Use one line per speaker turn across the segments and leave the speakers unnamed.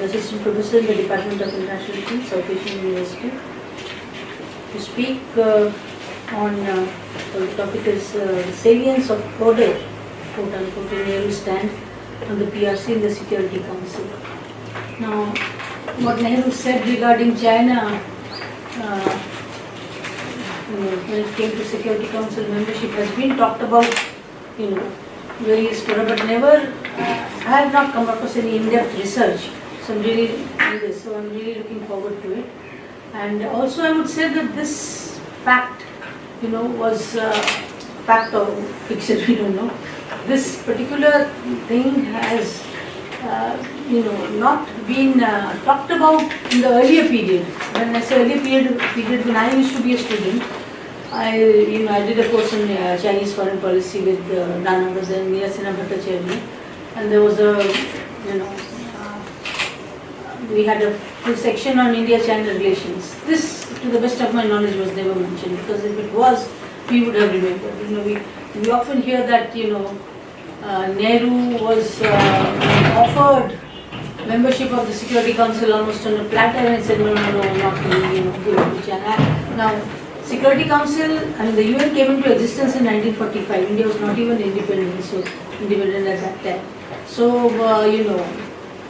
Assistant Professor in the Department of International Peace, South Asian University, to speak on the topic is Salience of Order, quote unquote, in Nehru's stand on the PRC in the Security Council. Now, what Nehru said regarding China, when it came to Security Council membership, has been talked about, various fora, but never, I have not come across any in-depth research. So I'm really looking forward to it. And also, I would say that this fact, was fact or fiction, we don't know. This particular thing has, not been talked about in the earlier period. When I say earlier period when I used to be a student, I did a course in Chinese foreign policy with none other than Meera Sinha Bhattacharya, and there was we had a full section on India-China relations. This, to the best of my knowledge, was never mentioned, because if it was, we would have remembered. We often hear that Nehru was offered membership of the Security Council almost on a platter, and said no, not really, give it to China. Now, Security Council, the UN came into existence in 1945. India was not even independent, at that time. So,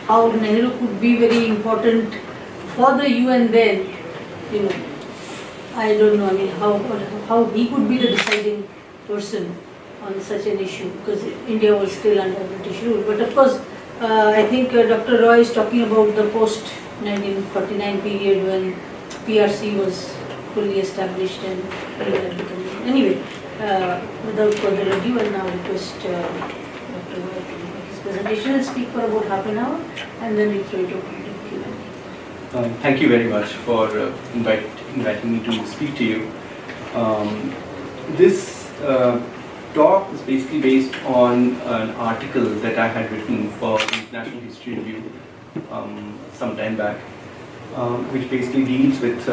how Nehru could be very important for the UN then, I don't know, how he could be the deciding person on such an issue, because India was still under British rule. But of course, I think Dr. Roy is talking about the post-1949 period when PRC was fully established and India had become. Anyway, without further ado, I now request Dr. Roy to make his presentation and speak for about half an hour, and then we throw it open to Q&A.
Thank you very much for inviting me to speak to you. This talk is basically based on an article that I had written for the International History Review some time back, which basically deals with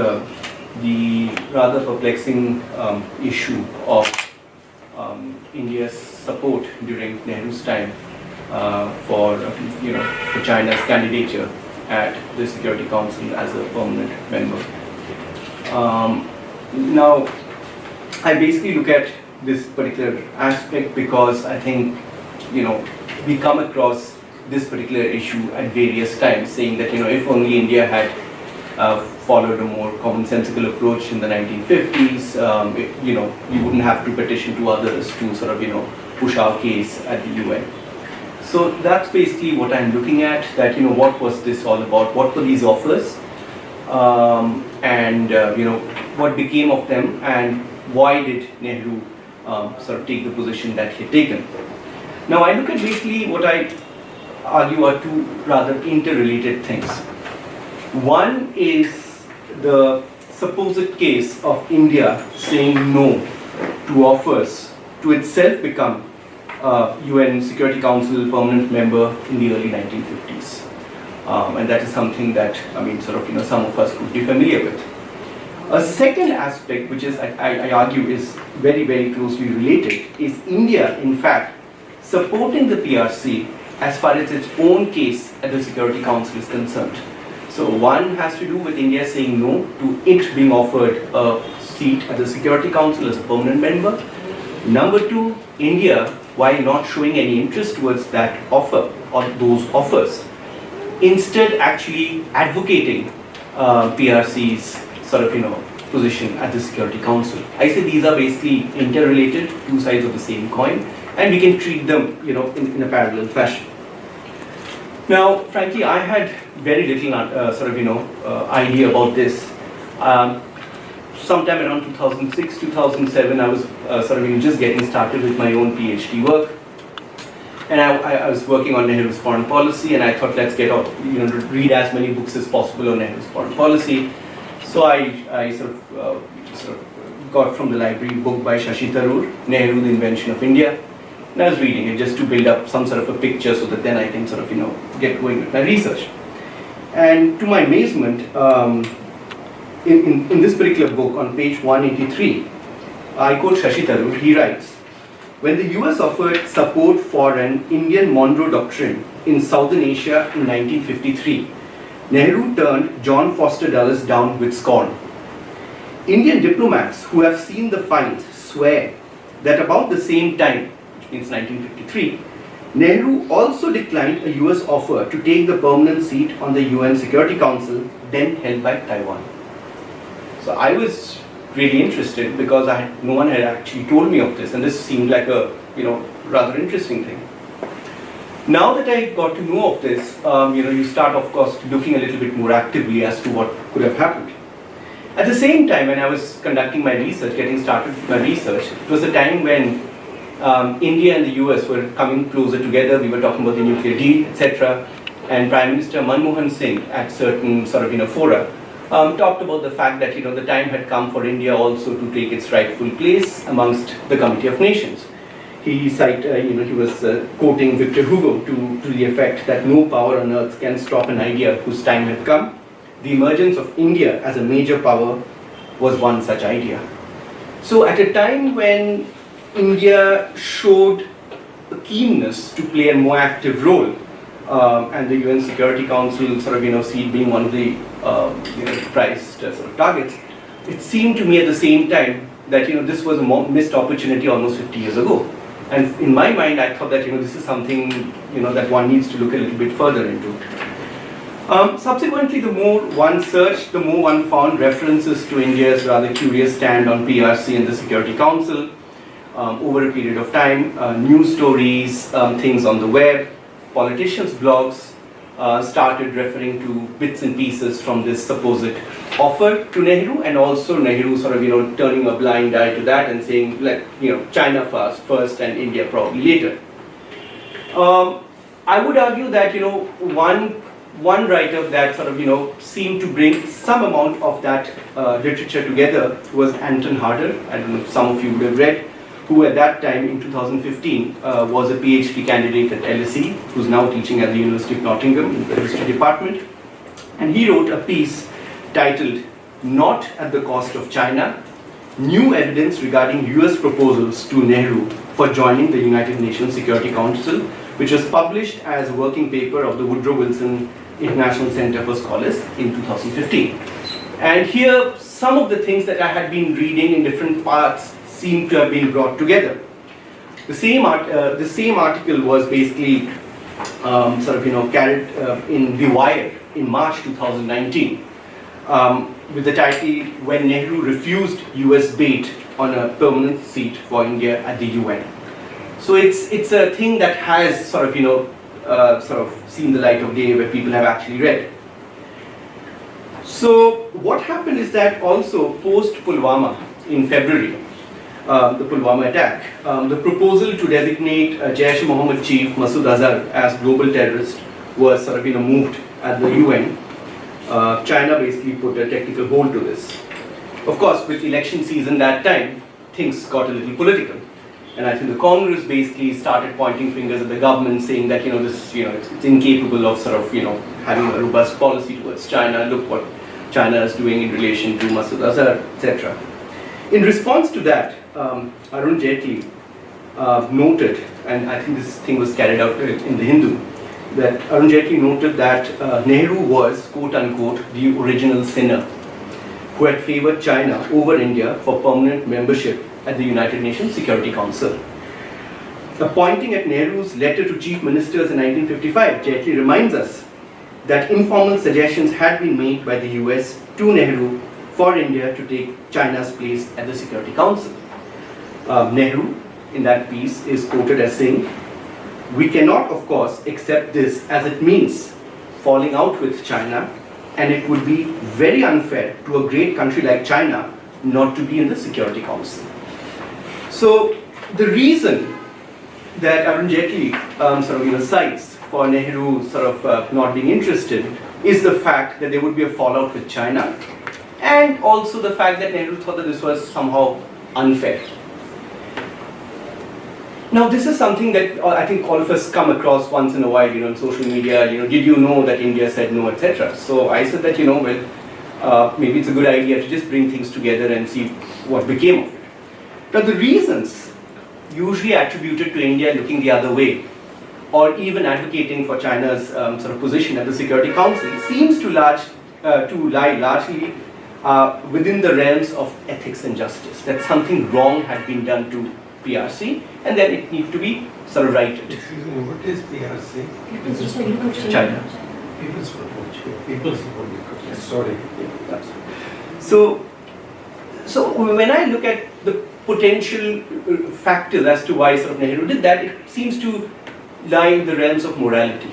the rather perplexing issue of India's support during Nehru's time for China's candidature at the Security Council as a permanent member. Now, I basically look at this particular aspect because I think, we come across this particular issue at various times, saying that, if only India had followed a more commonsensical approach in the 1950s, we wouldn't have to petition to others to sort of, push our case at the UN. So that's basically what I'm looking at, that, what was this all about? What were these offers? And what became of them, and why did Nehru sort of take the position that he had taken? Now, I look at basically what I argue are two rather interrelated things. One is the supposed case of India saying no to offers to itself become UN Security Council permanent member in the early 1950s. And that is something that, some of us could be familiar with. A second aspect, which is, I argue, is very, very closely related, is India, in fact, supporting the PRC as far as its own case at the Security Council is concerned. So one has to do with India saying no to it being offered a seat at the Security Council as a permanent member. Number two, India, while not showing any interest towards that offer or those offers, instead actually advocating PRC's sort of, position at the Security Council. I say these are basically interrelated, two sides of the same coin, and we can treat them, in a parallel fashion. Now, frankly, I had very little idea about this. Sometime around 2006, 2007, I was just getting started with my own PhD work. And I was working on Nehru's foreign policy, and I thought, let's get out, read as many books as possible on Nehru's foreign policy. So I sort of got from the library a book by Shashi Tharoor, Nehru, the Invention of India. And I was reading it just to build up some sort of a picture so that then I can get going with my research. And to my amazement, in this particular book, on page 183, I quote Shashi Tharoor. He writes, "When the US offered support for an Indian Monroe Doctrine in Southern Asia in 1953, Nehru turned John Foster Dulles down with scorn. Indian diplomats who have seen the files swear that about the same time, which means 1953, Nehru also declined a US offer to take the permanent seat on the UN Security Council, then held by Taiwan. So I was really interested because no one had actually told me of this, and this seemed like a rather interesting thing. Now that I got to know of this, you start, of course, looking a little bit more actively as to what could have happened. At the same time, when I was conducting my research, getting started with my research, it was a time when India and the US were coming closer together. We were talking about the nuclear deal, etc. And Prime Minister Manmohan Singh, at certain fora, talked about the fact that the time had come for India also to take its rightful place amongst the Committee of Nations. He cited, he was quoting Victor Hugo to the effect that no power on earth can stop an idea whose time had come. The emergence of India as a major power was one such idea. So at a time when India showed a keenness to play a more active role, and the UN Security Council see it being one of the prized targets, it seemed to me at the same time that this was a missed opportunity almost 50 years ago. And in my mind, I thought that this is something that one needs to look a little bit further into. Subsequently, the more one searched, the more one found references to India's rather curious stand on PRC and the Security Council over a period of time. News stories, things on the web, politicians' blogs started referring to bits and pieces from this supposed offer to Nehru, and also Nehru turning a blind eye to that and saying, China first and India probably later. I would argue that one writer that seemed to bring some amount of that literature together was Anton Harder. I don't know if some of you would have read, who at that time in 2015 was a PhD candidate at LSE, who's now teaching at the University of Nottingham in the history department. And he wrote a piece titled "Not at the Cost of China: New Evidence Regarding US Proposals to Nehru for Joining the United Nations Security Council," which was published as a working paper of the Woodrow Wilson International Center for Scholars in 2015. And here, some of the things that I had been reading in different parts seem to have been brought together. The same article was basically carried in The Wire in March 2019 with the title "When Nehru Refused US Bait on a Permanent Seat for India at the UN." So it's a thing that has seen the light of day, where people have actually read. So what happened is that also post Pulwama in February, the Pulwama attack, the proposal to designate Jaish-e-Mohammed chief Masood Azhar as global terrorist was moved at the UN. China basically put a technical hold to this. Of course, with election season that time, things got a little political. And I think the Congress basically started pointing fingers at the government, saying that it's incapable of having a robust policy towards China. Look what China is doing in relation to Masood Azhar, etc. In response to that, Arun Jaitley noted, and I think this thing was carried out in the Hindu, that Arun Jaitley noted that Nehru was, quote unquote, the original sinner who had favored China over India for permanent membership at the United Nations Security Council. Pointing at Nehru's letter to chief ministers in 1955, Jaitley reminds us that informal suggestions had been made by the US to Nehru for India to take China's place at the Security Council. Nehru, in that piece, is quoted as saying, "We cannot, of course, accept this as it means falling out with China, and it would be very unfair to a great country like China not to be in the Security Council." So the reason that Arun Jaitley cites for Nehru not being interested is the fact that there would be a fallout with China, and also the fact that Nehru thought that this was somehow unfair. Now this is something that I think all of us come across once in a while, in social media, did you know that India said no, etc. So I said that, maybe it's a good idea to just bring things together and see what became of it. Now the reasons usually attributed to India looking the other way or even advocating for China's sort of position at the Security Council seems to lie largely within the realms of ethics and justice. That something wrong had been done to PRC, and then it needs to be sort of righted.
Excuse me, what is PRC?
China.
People's Republic. People's Republic. Sorry.
So when I look at the potential factors as to why sort of Nehru did that, it seems to lie in the realms of morality.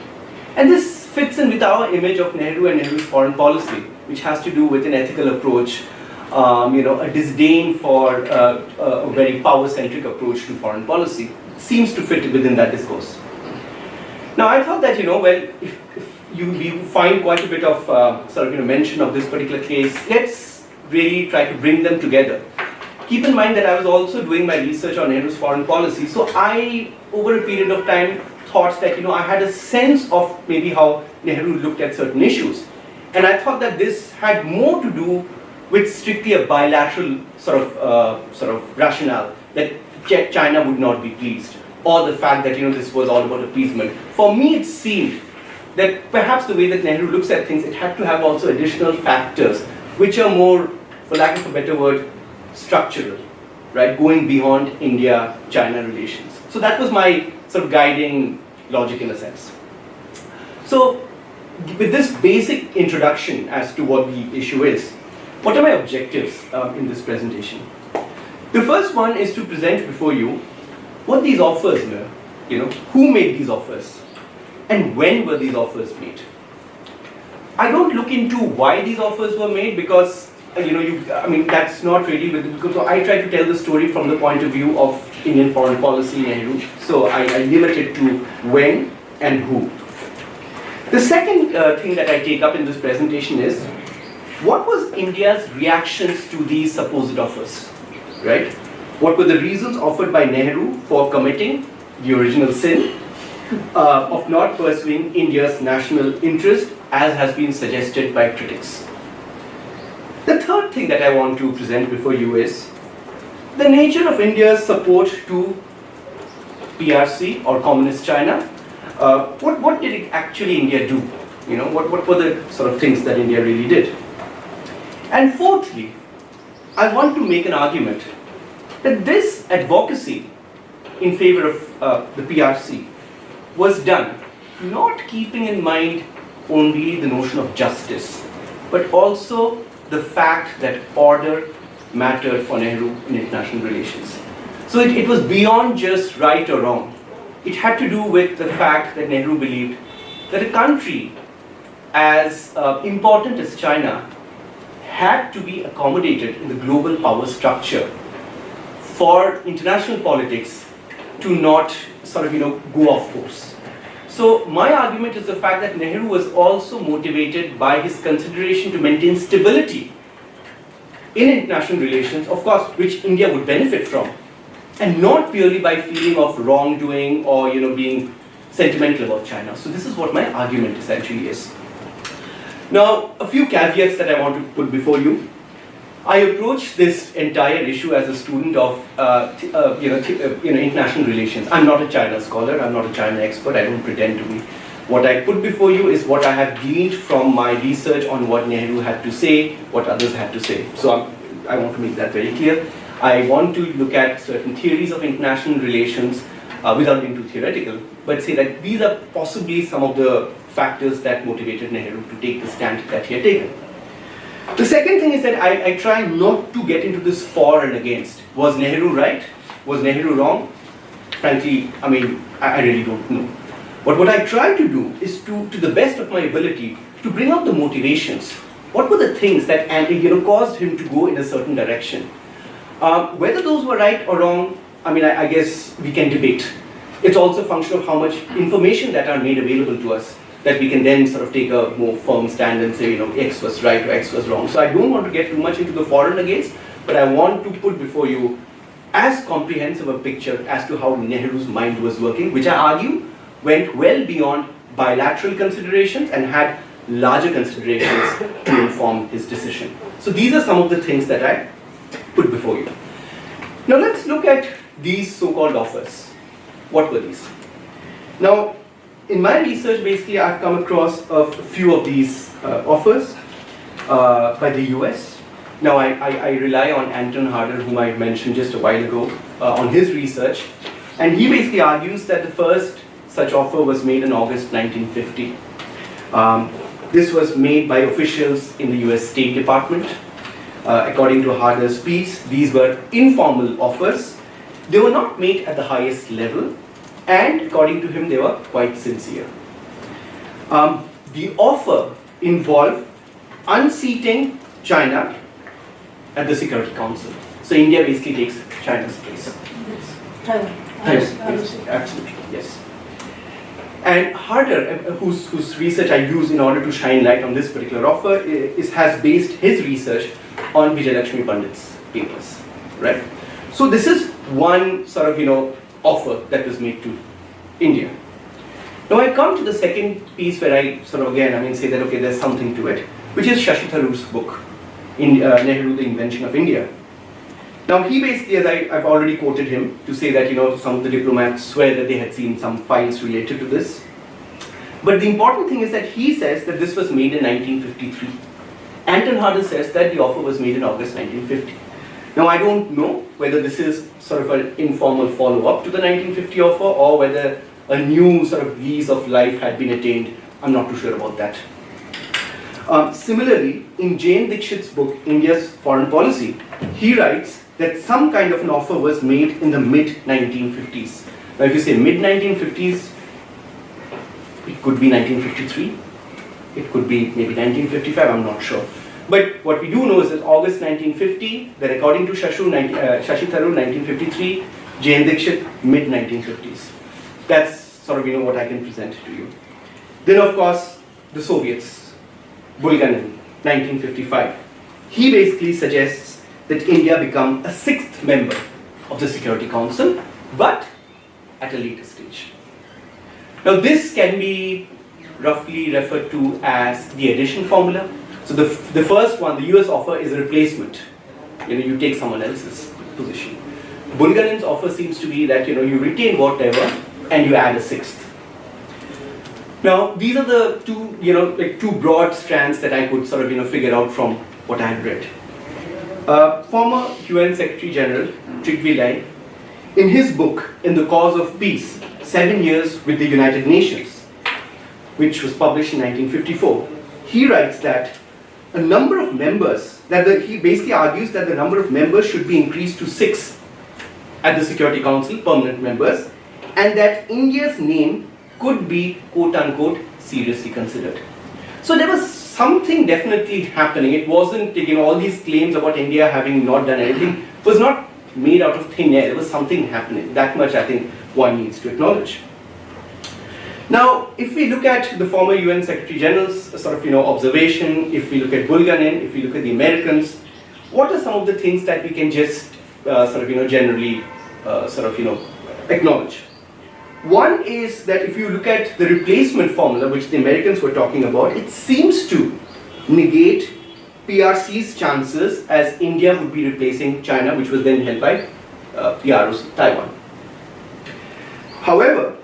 And this fits in with our image of Nehru and Nehru's foreign policy, which has to do with an ethical approach, a disdain for a very power-centric approach to foreign policy. Seems to fit within that discourse. Now I thought that, if you find quite a bit of mention of this particular case, let's really try to bring them together. Keep in mind that I was also doing my research on Nehru's foreign policy, so I, over a period of time, thought that I had a sense of maybe how Nehru looked at certain issues, and I thought that this had more to do with strictly a bilateral sort of rationale that China would not be pleased, or the fact that this was all about appeasement. For me, it seemed that perhaps the way that Nehru looks at things, it had to have also additional factors which are more, for lack of a better word, structural, right, going beyond India-China relations. So that was my sort of guiding logic in a sense. So with this basic introduction as to what the issue is, what are my objectives in this presentation? The first one is to present before you what these offers were, who made these offers, and when were these offers made. I don't look into why these offers were made because that's not really because I try to tell the story from the point of view of Indian foreign policy, Nehru. So I limit it to when and who. The second thing that I take up in this presentation is what was India's reactions to these supposed offers, right? What were the reasons offered by Nehru for committing the original sin of not pursuing India's national interest as has been suggested by critics? The third thing that I want to present before you is the nature of India's support to PRC or Communist China. What did actually India do? What were the sort of things that India really did? And fourthly, I want to make an argument that this advocacy in favor of the PRC was done not keeping in mind only the notion of justice, but also the fact that order mattered for Nehru in international relations. So it was beyond just right or wrong. It had to do with the fact that Nehru believed that a country as important as China had to be accommodated in the global power structure for international politics to not go off course. So my argument is the fact that Nehru was also motivated by his consideration to maintain stability in international relations, of course, which India would benefit from, and not purely by feeling of wrongdoing or being sentimental about China. So this is what my argument essentially is. Now, a few caveats that I want to put before you. I approach this entire issue as a student of international relations. I'm not a China scholar, I'm not a China expert, I don't pretend to be. What I put before you is what I have gleaned from my research on what Nehru had to say, what others had to say. So I want to make that very clear. I want to look at certain theories of international relations without being too theoretical, but say that these are possibly some of the factors that motivated Nehru to take the stand that he had taken. The second thing is that I try not to get into this for and against. Was Nehru right? Was Nehru wrong? Frankly, I really don't know. But what I try to do is to the best of my ability, to bring out the motivations. What were the things that caused him to go in a certain direction? Whether those were right or wrong, I guess we can debate. It's also a function of how much information that are made available to us, that we can then sort of take a more firm stand and say, X was right or X was wrong. So I don't want to get too much into the for and against, but I want to put before you as comprehensive a picture as to how Nehru's mind was working, which I argue went well beyond bilateral considerations and had larger considerations to inform his decision. So these are some of the things that I put before you. Now let's look at these so-called offers. What were these? Now, in my research, basically, I've come across a few of these offers by the US. Now, I rely on Anton Harder, whom I mentioned just a while ago, on his research. And he basically argues that the first such offer was made in August 1950. This was made by officials in the US State Department. According to Harder's piece, these were informal offers. They were not made at the highest level, and according to him, they were quite sincere. The offer involved unseating China at the Security Council. So India basically takes China's place.
Taiwan.
Yes, absolutely, yes. And Harder, whose research I use in order to shine light on this particular offer, has based his research on Vijayalakshmi Pandit's papers, right? So this is one sort of, offer that was made to India. Now I come to the second piece where I sort of again, say that, okay, there's something to it, which is Shashi Tharoor's book, Nehru, The Invention of India. Now he basically, as I've already quoted him, to say that, some of the diplomats swear that they had seen some files related to this. But the important thing is that he says that this was made in 1953. Anton Harder says that the offer was made in August 1950. Now I don't know whether this is sort of an informal follow-up to the 1950 offer or whether a new sort of lease of life had been attained. I'm not too sure about that. Similarly, in Jane Dixit's book, India's Foreign Policy, he writes that some kind of an offer was made in the mid-1950s. Now if you say mid-1950s, it could be 1953, it could be maybe 1955, I'm not sure. But what we do know is that August 1950, that according to Shashi Tharoor, 1953, Jane Dixit, mid-1950s. That's sort of what I can present to you. Then of course, the Soviets, Bulgarin, 1955. He basically suggests that India become a sixth member of the Security Council, but at a later stage. Now this can be roughly referred to as the addition formula. So the first one, the US offer, is a replacement. You take someone else's position. Bulgarin's offer seems to be that you retain whatever and you add a sixth. Now these are the two two broad strands that I could sort of figure out from what I had read. Former UN Secretary General Trygve, in his book In the Cause of Peace, 7 Years with the United Nations, which was published in 1954, he writes that a number of members, he basically argues that the number of members should be increased to 6 at the Security Council, permanent members, and that India's name could be quote-unquote seriously considered. So there was something definitely happening. It wasn't, all these claims about India having not done anything was not made out of thin air. There was something happening. That much I think one needs to acknowledge. Now, if we look at the former UN Secretary General's sort of observation, if we look at Bulgarin, if we look at the Americans, what are some of the things that we can just sort of generally acknowledge? One is that if you look at the replacement formula, which the Americans were talking about, it seems to negate PRC's chances, as India would be replacing China, which was then held by PRO's Taiwan. However,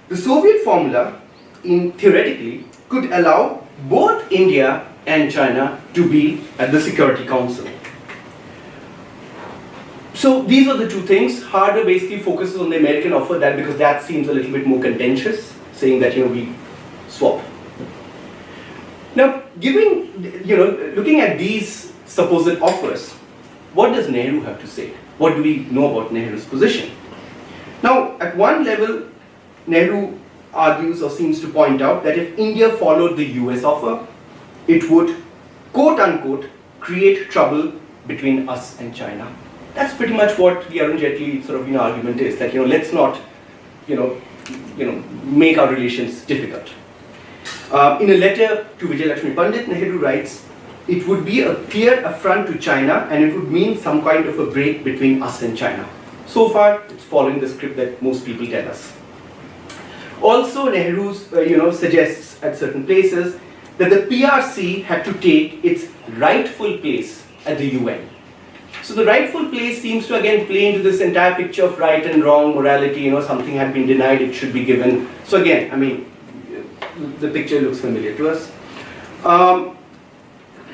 the Soviet formula, theoretically, could allow both India and China to be at the Security Council. So these are the two things. Harder basically focuses on the American offer, because that seems a little bit more contentious, saying that we swap. Now, looking at these supposed offers, what does Nehru have to say? What do we know about Nehru's position? Now, at one level, Nehru argues or seems to point out that if India followed the US offer, it would, quote-unquote, create trouble between us and China. That's pretty much what the Arun Jaitley sort of argument is, that let's not make our relations difficult. In a letter to Vijayalakshmi Pandit, Nehru writes, it would be a clear affront to China and it would mean some kind of a break between us and China. So far, it's following the script that most people tell us. Also, Nehru suggests at certain places that the PRC had to take its rightful place at the UN. So the rightful place seems to again play into this entire picture of right and wrong, morality, something had been denied, it should be given. So again, the picture looks familiar to us.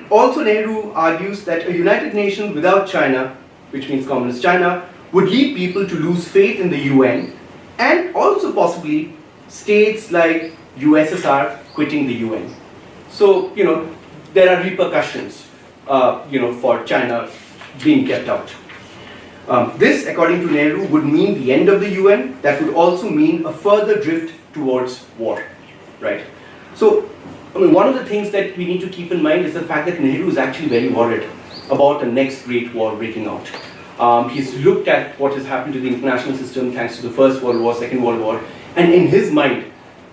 Also, Nehru argues that a United Nations without China, which means Communist China, would lead people to lose faith in the UN, and also possibly states like USSR quitting the UN. So, there are repercussions, for China being kept out. This, according to Nehru, would mean the end of the UN. That would also mean a further drift towards war, right? So, one of the things that we need to keep in mind is the fact that Nehru is actually very worried about the next great war breaking out. He's looked at what has happened to the international system thanks to the First World War, Second World War, and in his mind,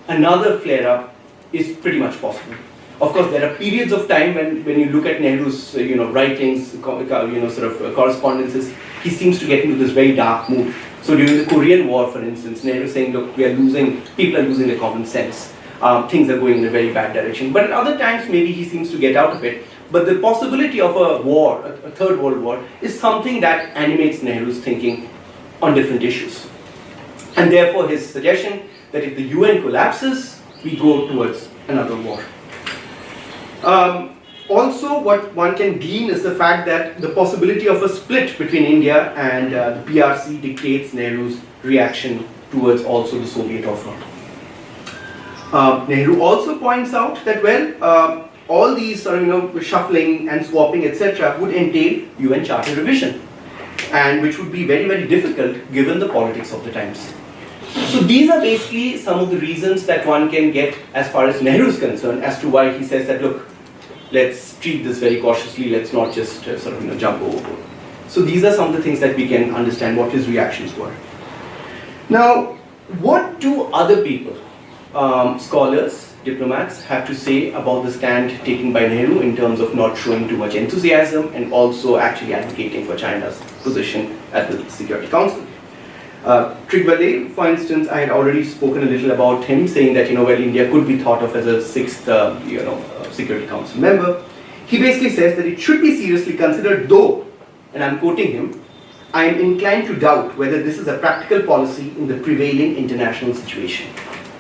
another flare-up is pretty much possible. Of course, there are periods of time when you look at Nehru's writings, correspondences, he seems to get into this very dark mood. So during the Korean War, for instance, Nehru is saying, look, people are losing their common sense. Things are going in a very bad direction. But at other times, maybe he seems to get out of it. But the possibility of a war, a third world war, is something that animates Nehru's thinking on different issues. And therefore, his suggestion that if the UN collapses, we go towards another war. Also, what one can glean is the fact that the possibility of a split between India and the PRC dictates Nehru's reaction towards also the Soviet offer. Nehru also points out that, well, all these shuffling and swapping, etc., would entail UN Charter revision, and which would be very, very difficult given the politics of the times. So these are basically some of the reasons that one can get as far as Nehru is concerned as to why he says that, look, let's treat this very cautiously, let's not just jump overboard. So these are some of the things that we can understand what his reactions were. Now, what do other people, scholars, diplomats, have to say about the stand taken by Nehru in terms of not showing too much enthusiasm and also actually advocating for China's position at the Security Council? Trygve, for instance, I had already spoken a little about him, saying that well, India could be thought of as a sixth Security Council member. He basically says that it should be seriously considered, though, and I'm quoting him, I am inclined to doubt whether this is a practical policy in the prevailing international situation.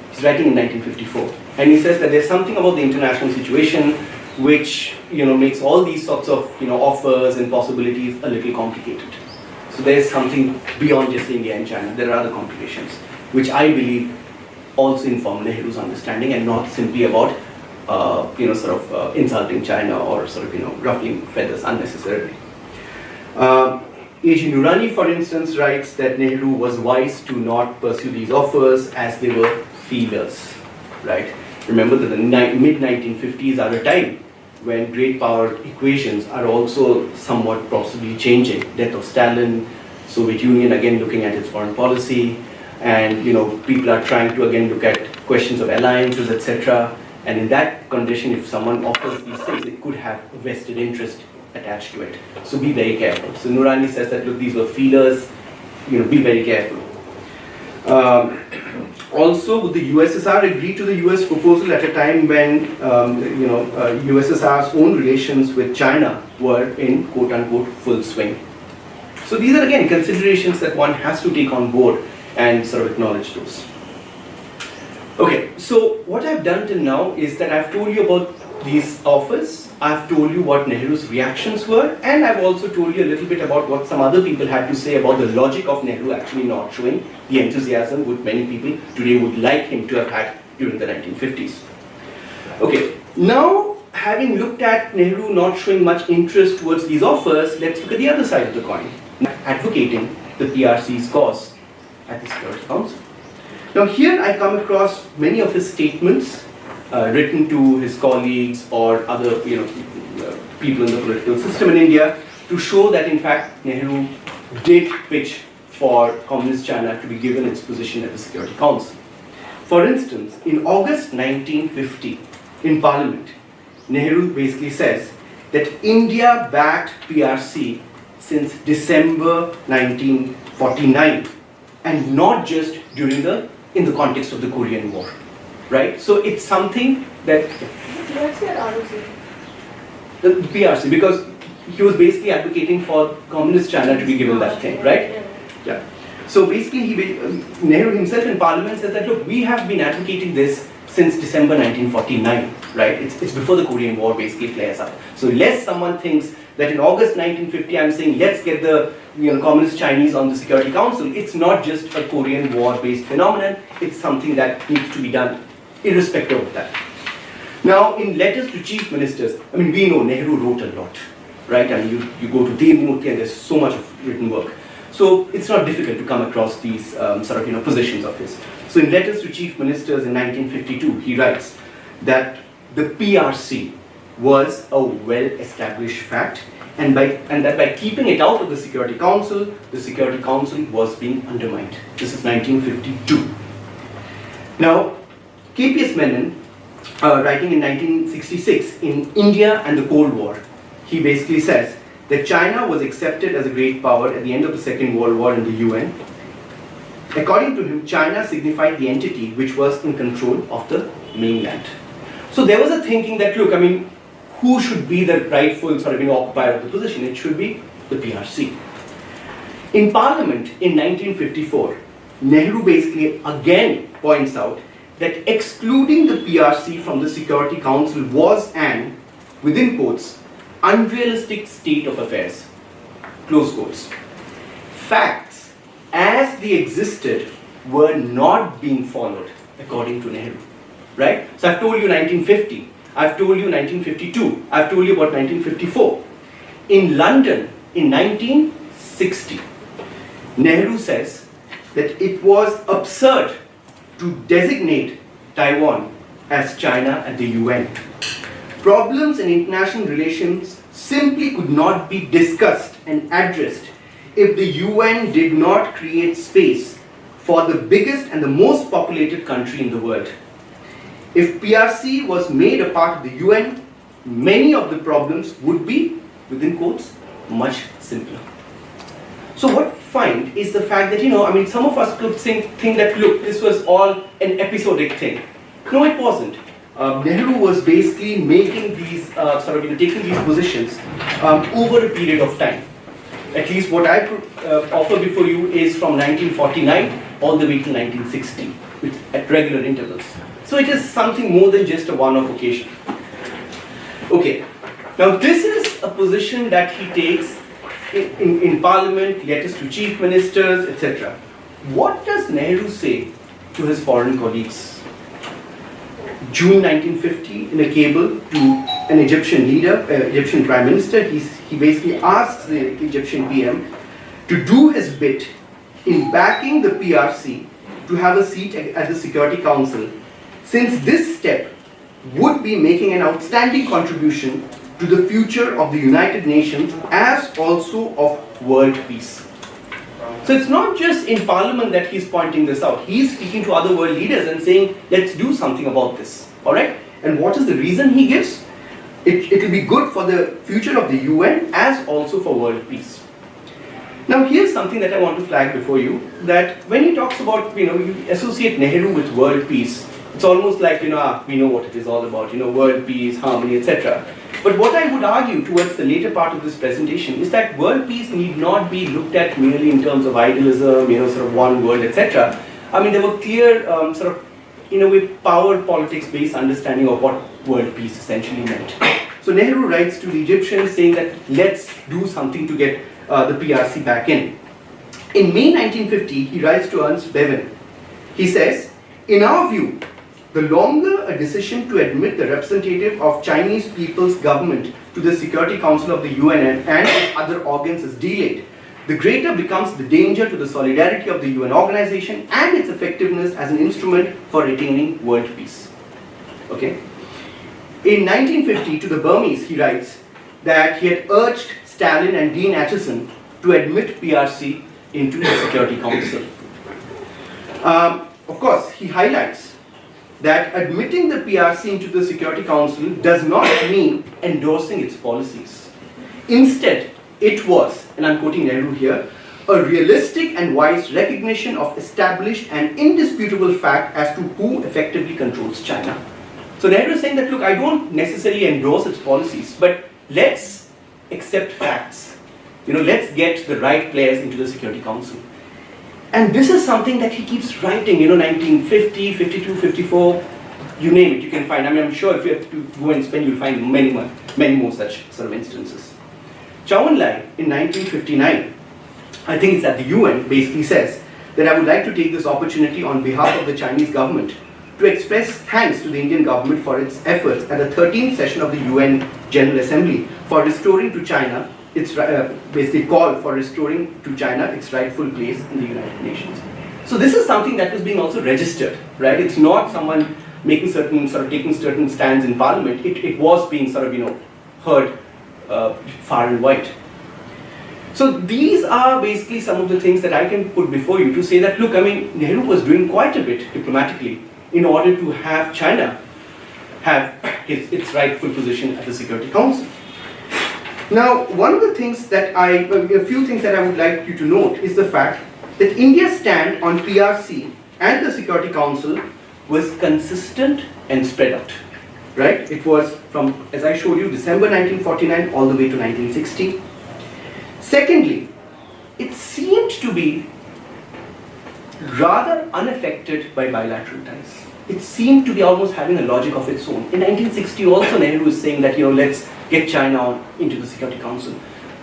He's writing in 1954, and he says that there's something about the international situation which makes all these sorts of offers and possibilities a little complicated. So there's something beyond just India and China. There are other complications, which I believe also inform Nehru's understanding and not simply about insulting China or ruffling feathers unnecessarily. A.G. Nurani, for instance, writes that Nehru was wise to not pursue these offers as they were feelers, right? Remember that the mid-1950s are a time when great power equations are also somewhat possibly changing. Death of Stalin, Soviet Union again looking at its foreign policy, and people are trying to again look at questions of alliances, etc. And in that condition, if someone offers these things, it could have a vested interest attached to it. So be very careful. So Nurani says that, look, these were feelers, be very careful. Also, would the USSR agree to the US proposal at a time when USSR's own relations with China were in quote-unquote full swing? So these are again considerations that one has to take on board and acknowledge those. Okay, so what I've done till now is that I've told you about these offers, I've told you what Nehru's reactions were, and I've also told you a little bit about what some other people had to say about the logic of Nehru actually not showing the enthusiasm which many people today would like him to have had during the 1950s. Okay, now having looked at Nehru not showing much interest towards these offers, let's look at the other side of the coin, advocating the PRC's cause at the Security Council. Now here I come across many of his statements written to his colleagues or other people in the political system in India to show that in fact Nehru did pitch for Communist China to be given its position at the Security Council. For instance, in August 1950 in Parliament, Nehru basically says that India backed PRC since December 1949 and not just in the context of the Korean War. Right? So it's something that the PRC, because he was basically advocating for Communist China to be given that thing, right? Yeah. So basically, Nehru himself in Parliament said that, look, we have been advocating this since December 1949, right? It's before the Korean War basically flares up. So lest someone thinks that in August 1950 I'm saying let's get the Communist Chinese on the Security Council, it's not just a Korean War based phenomenon, it's something that needs to be done irrespective of that. Now in letters to chief ministers, I mean we know Nehru wrote a lot, right? I mean you go to Murthy and there's so much of written work. So it's not difficult to come across these sort of positions of his. So in letters to chief ministers in 1952, he writes that the PRC was a well-established fact, and that by keeping it out of the Security Council was being undermined. This is 1952. Now, KPS Menon, writing in 1966 in India and the Cold War, he basically says that China was accepted as a great power at the end of the Second World War in the UN. According to him, China signified the entity which was in control of the mainland. So there was a thinking that, look, I mean, who should be the rightful sort of occupier of the position? It should be the PRC. In Parliament in 1954, Nehru basically again points out that excluding the PRC from the Security Council was an, within quotes, unrealistic state of affairs, close quotes. Facts as they existed were not being followed according to Nehru, right? So I've told you 1950, I've told you 1952, I've told you about 1954. In London in 1960, Nehru says that it was absurd to designate Taiwan as China at the UN. Problems in international relations simply could not be discussed and addressed if the UN did not create space for the biggest and the most populated country in the world. If PRC was made a part of the UN, many of the problems would be, within quotes, much simpler. So what we find is the fact that, I mean, some of us could think that, look, this was all an episodic thing. No, it wasn't. Nehru was basically making these, taking these positions over a period of time. At least what I could offer before you is from 1949 all the way to 1960, at regular intervals. So it is something more than just a one-off occasion. Okay, now this is a position that he takes in Parliament, letters to chief ministers, etc. What does Nehru say to his foreign colleagues? June 1950, in a cable to an Egyptian leader, Egyptian prime minister, he basically asks the Egyptian PM to do his bit in backing the PRC to have a seat at the Security Council, since this step would be making an outstanding contribution to the future of the United Nations as also of world peace. So it's not just in Parliament that he's pointing this out. He's speaking to other world leaders and saying, let's do something about this. All right? And what is the reason he gives? It will be good for the future of the UN as also for world peace. Now here's something that I want to flag before you, that when he talks about, you associate Nehru with world peace, it's almost like, we know what it is all about, world peace, harmony, etc. But what I would argue towards the later part of this presentation is that world peace need not be looked at merely in terms of idealism, sort of one world, etc. I mean, there were clear, power politics based understanding of what world peace essentially meant. So Nehru writes to the Egyptians saying that let's do something to get the PRC back in. In May 1950, he writes to Ernst Bevin. He says, in our view, the longer a decision to admit the representative of Chinese People's Government to the Security Council of the UN and its other organs is delayed, the greater becomes the danger to the solidarity of the UN organization and its effectiveness as an instrument for retaining world peace. Okay? In 1950, to the Burmese, he writes that he had urged Stalin and Dean Acheson to admit PRC into the Security Council. Of course, he highlights that admitting the PRC into the Security Council does not mean endorsing its policies. Instead, it was, and I'm quoting Nehru here, a realistic and wise recognition of established and indisputable fact as to who effectively controls China. So Nehru is saying that, look, I don't necessarily endorse its policies, but let's accept facts. Let's get the right players into the Security Council. And this is something that he keeps writing, 1950, 52, 54. You name it, you can find. I mean, I'm sure if you have to go and spend, you'll find many more such sort of instances. Zhou Enlai in 1959, I think it's at the UN, basically says that I would like to take this opportunity on behalf of the Chinese government to express thanks to the Indian government for its efforts at the 13th session of the UN General Assembly for restoring to China its basically call for restoring to China its rightful place in the United Nations. So this is something that was being also registered, right? It's not someone making certain taking certain stands in Parliament. It was being heard far and wide. So these are basically some of the things that I can put before you to say that, look, I mean, Nehru was doing quite a bit diplomatically in order to have China have its rightful position at the Security Council. Now, one of the things that a few things that I would like you to note is the fact that India's stand on PRC and the Security Council was consistent and spread out, right? It was from, as I showed you, December 1949 all the way to 1960. Secondly, it seemed to be rather unaffected by bilateral ties. It seemed to be almost having a logic of its own. In 1960 also Nehru was saying that, let's get China into the Security Council.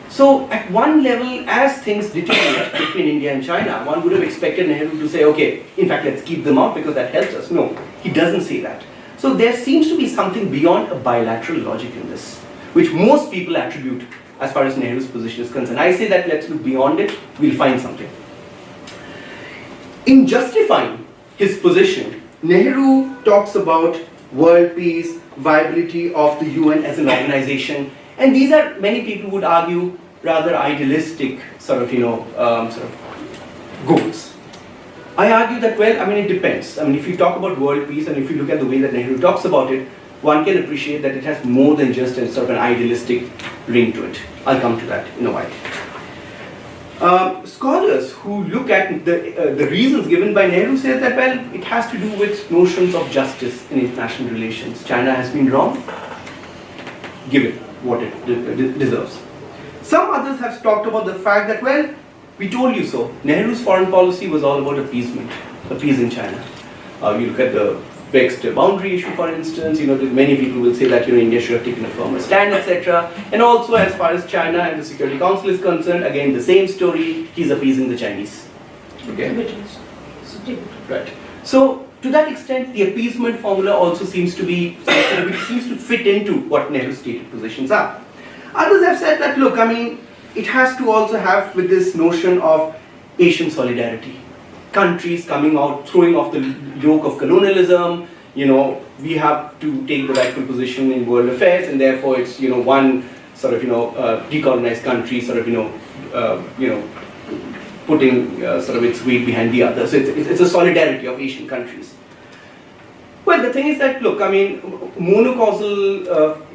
So at one level, as things deteriorate between India and China, one would have expected Nehru to say, okay, in fact, let's keep them out because that helps us. No, he doesn't say that. So there seems to be something beyond a bilateral logic in this, which most people attribute as far as Nehru's position is concerned. I say that let's look beyond it, we'll find something. In justifying his position, Nehru talks about world peace, viability of the UN as an organization, and these are, many people would argue, rather idealistic goals. I argue that, well, I mean, it depends. I mean, if you talk about world peace and if you look at the way that Nehru talks about it, one can appreciate that it has more than just a sort of an idealistic ring to it. I'll come to that in a while. Scholars who look at the reasons given by Nehru say that, well, it has to do with notions of justice in international relations. China has been wrong, give it what it deserves. Some others have talked about the fact that, well, we told you so. Nehru's foreign policy was all about appeasement, appeasing China. You look at the vexed boundary issue, for instance, many people will say that India should have taken a firmer stand, etc. And also, as far as China and the Security Council is concerned, again the same story, he's appeasing the Chinese. Okay? Right. So, to that extent, the appeasement formula also seems to fit into what Nehru's stated positions are. Others have said that, look, I mean, it has to also have with this notion of Asian solidarity. Countries coming out, throwing off the yoke of colonialism, we have to take the rightful position in world affairs, and therefore it's, one decolonized country putting its weight behind the other. So it's a solidarity of Asian countries. Well, the thing is that, look, I mean, monocausal,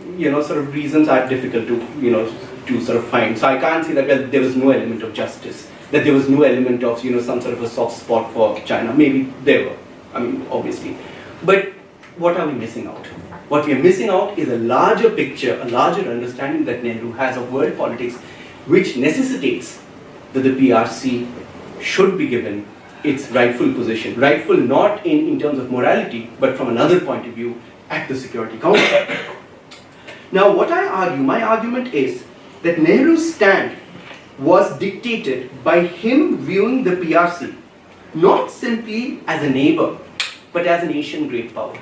reasons are difficult to find. So I can't say that, well, there was no element of justice, that there was no element of, some sort of a soft spot for China. Maybe there were, I mean, obviously. But what are we missing out? What we are missing out is a larger picture, a larger understanding that Nehru has of world politics, which necessitates that the PRC should be given its rightful position. Rightful not in terms of morality, but from another point of view, at the Security Council. Now, what I argue, my argument is that Nehru's stand was dictated by him viewing the PRC not simply as a neighbor, but as an Asian great power.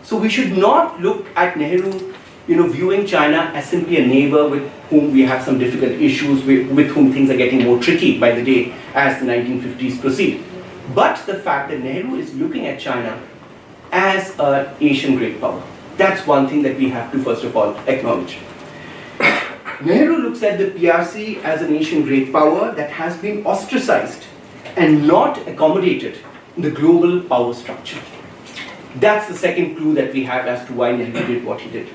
So we should not look at Nehru, viewing China as simply a neighbor with whom we have some difficult issues, with whom things are getting more tricky by the day as the 1950s proceed. But the fact that Nehru is looking at China as an Asian great power. That's one thing that we have to first of all acknowledge. Nehru looks at the PRC as an Asian great power that has been ostracized and not accommodated in the global power structure. That's the second clue that we have as to why Nehru did what he did.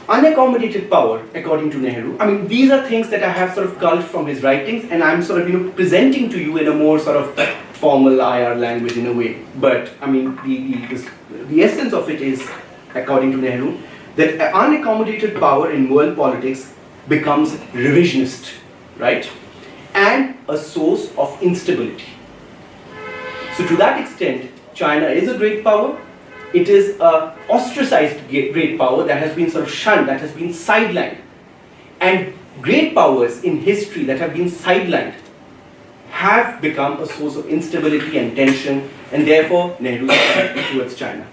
Unaccommodated power, according to Nehru, I mean, these are things that I have sort of culled from his writings, and I'm presenting to you in a more sort of formal IR language in a way. But I mean, the essence of it is, according to Nehru, that unaccommodated power in world politics becomes revisionist, right? And a source of instability. So to that extent, China is a great power. It is a ostracized great power that has been sort of shunned, that has been sidelined. And great powers in history that have been sidelined have become a source of instability and tension, and therefore Nehru turned towards China.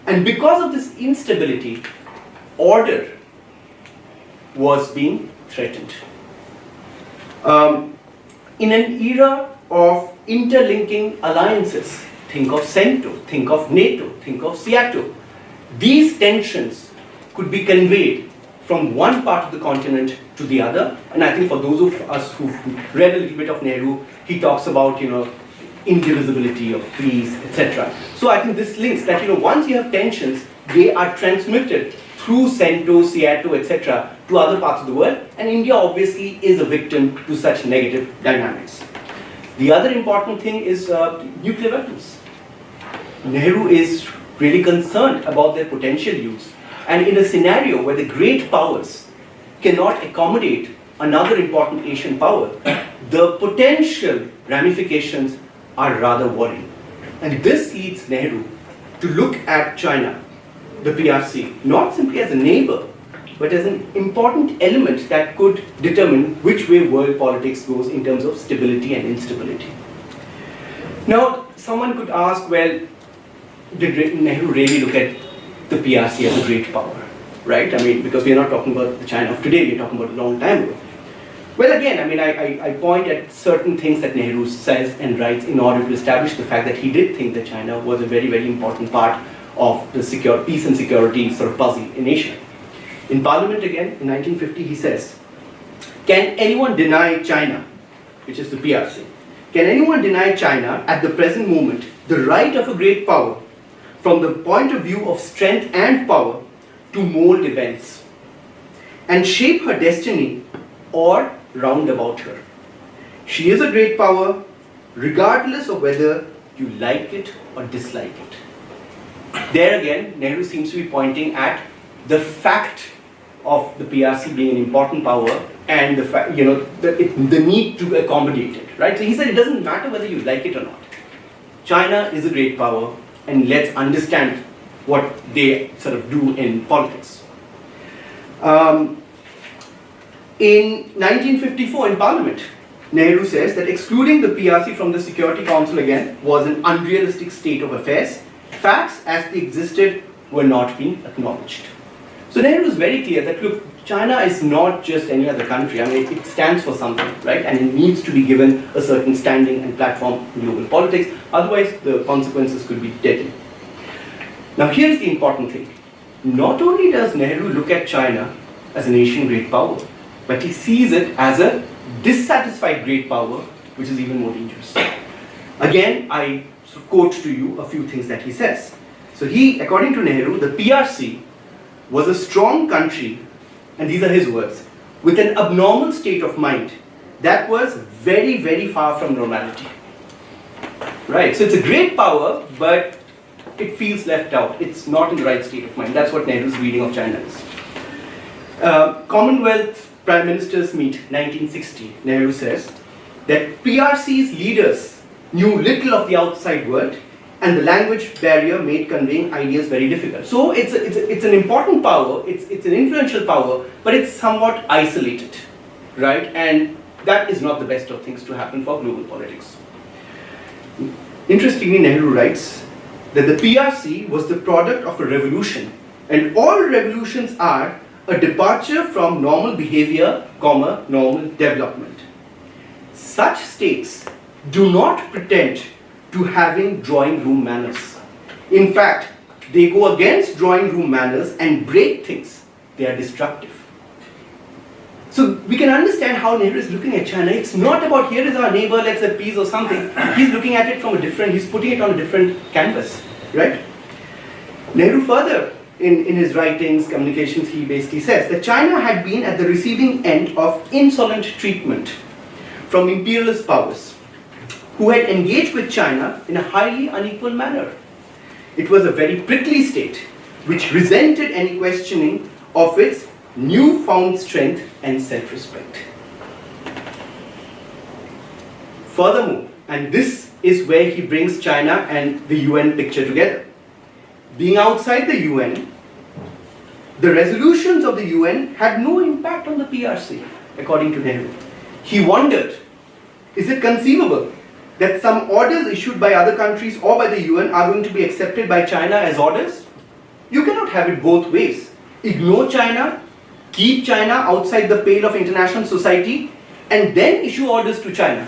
And because of this instability, order was being threatened. In an era of interlinking alliances, think of CENTO, think of NATO, think of SEATO, these tensions could be conveyed from one part of the continent to the other. And I think for those of us who've read a little bit of Nehru, he talks about, indivisibility of peace, etc. So I think this links that, once you have tensions, they are transmitted through CENTO, SEATO, etc. to other parts of the world, and India obviously is a victim to such negative dynamics. The other important thing is nuclear weapons. Nehru is really concerned about their potential use, and in a scenario where the great powers cannot accommodate another important Asian power, the potential ramifications are rather worrying. And this leads Nehru to look at China, the PRC, not simply as a neighbor, but as an important element that could determine which way world politics goes in terms of stability and instability. Now, someone could ask, well, did Nehru really look at the PRC as a great power, right? I mean, because we're not talking about the China of today, we're talking about a long time ago. Well, again, I point at certain things that Nehru says and writes in order to establish the fact that he did think that China was a very, very important part of the peace and security sort of puzzle in Asia. In Parliament again, in 1950, he says, can anyone deny China, which is the PRC, can anyone deny China at the present moment the right of a great power from the point of view of strength and power to mold events and shape her destiny or round about her? She is a great power regardless of whether you like it or dislike it. There again, Nehru seems to be pointing at the fact of the PRC being an important power and the fact, the need to accommodate it, right? So he said it doesn't matter whether you like it or not. China is a great power, and let's understand what they sort of do in politics. In 1954 in Parliament, Nehru says that excluding the PRC from the Security Council again was an unrealistic state of affairs. Facts as they existed were not being acknowledged. So Nehru is very clear that, look, China is not just any other country. I mean, it stands for something, right? And it needs to be given a certain standing and platform in global politics. Otherwise, the consequences could be deadly. Now, here's the important thing. Not only does Nehru look at China as an Asian great power, but he sees it as a dissatisfied great power, which is even more dangerous. Again, I quote to you a few things that he says. So according to Nehru, the PRC was a strong country, and these are his words, with an abnormal state of mind that was very, very far from normality. Right, so it's a great power, but it feels left out. It's not in the right state of mind. That's what Nehru's reading of China is. Commonwealth Prime Ministers meet 1960. Nehru says that PRC's leaders knew little of the outside world, and the language barrier made conveying ideas very difficult. So it's an important power, it's an influential power, but it's somewhat isolated, right? And that is not the best of things to happen for global politics. Interestingly, Nehru writes that the PRC was the product of a revolution, and all revolutions are a departure from normal behavior, normal development. Such states do not pretend to having drawing room manners. In fact, they go against drawing room manners and break things. They are destructive. So we can understand how Nehru is looking at China. It's not about here is our neighbor, let's appease or something. He's looking at it from he's putting it on a different canvas, right? Nehru further, in his writings, communications, he basically says that China had been at the receiving end of insolent treatment from imperialist powers who had engaged with China in a highly unequal manner. It was a very prickly state which resented any questioning of its newfound strength and self-respect. Furthermore, and this is where he brings China and the UN picture together. Being outside the UN, the resolutions of the UN had no impact on the PRC, according to Nehru. He wondered, is it conceivable that some orders issued by other countries or by the UN are going to be accepted by China as orders? You cannot have it both ways. Ignore China, keep China outside the pale of international society, and then issue orders to China.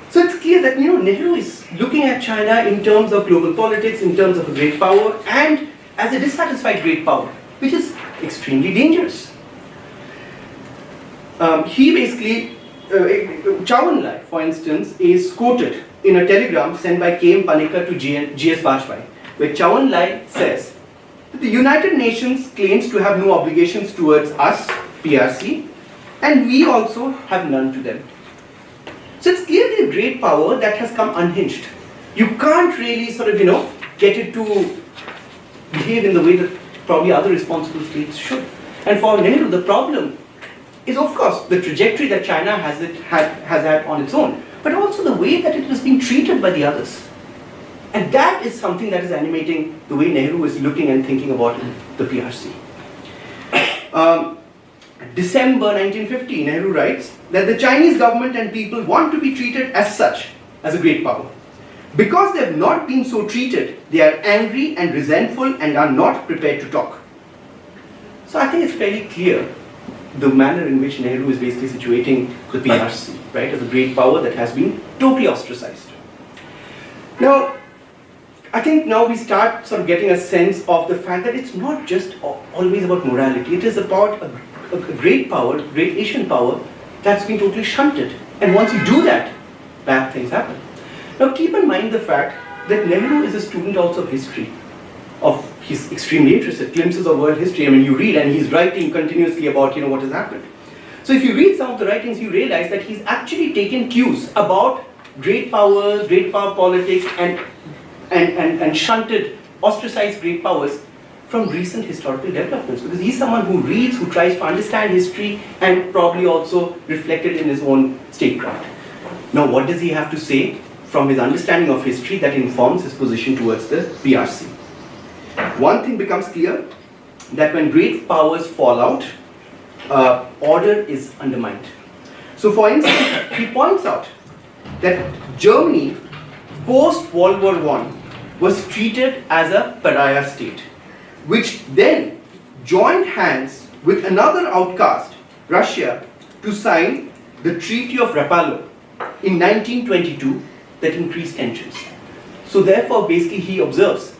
So it's clear that Nehru is looking at China in terms of global politics, in terms of a great power, and as a dissatisfied great power, which is extremely dangerous. He basically, Chow Enlai, for instance, is quoted in a telegram sent by K.M. Panikkar to G.S. Bajpai, where Chow Enlai says that the United Nations claims to have no obligations towards us, PRC, and we also have none to them. So it's clearly a great power that has come unhinged. You can't really get it to behave in the way that probably other responsible states should. And for Nehru, the problem is, of course, the trajectory that China has had on its own, but also the way that it is being treated by the others. And that is something that is animating the way Nehru is looking and thinking about the PRC. December 1950, Nehru writes that the Chinese government and people want to be treated as such, as a great power. Because they have not been so treated, they are angry and resentful and are not prepared to talk. So I think it's fairly clear the manner in which Nehru is basically situating the PRC, right, as a great power that has been totally ostracized. Now, I think now we start sort of getting a sense of the fact that it's not just always about morality. It is about a great power, great Asian power that's been totally shunted. And once you do that, bad things happen. Now keep in mind the fact that Nehru is a student also of history. He's extremely interested, glimpses of world history. I mean, you read and he's writing continuously about what has happened. So if you read some of the writings, you realize that he's actually taken cues about great powers, great power politics, and shunted, ostracized great powers from recent historical developments, because he's someone who reads, who tries to understand history and probably also reflect it in his own statecraft. Now, what does he have to say from his understanding of history that informs his position towards the PRC? One thing becomes clear, that when great powers fall out, order is undermined. So for instance, he points out that Germany post-World War I was treated as a pariah state, which then joined hands with another outcast, Russia, to sign the Treaty of Rapallo in 1922 that increased tensions. So therefore, basically he observes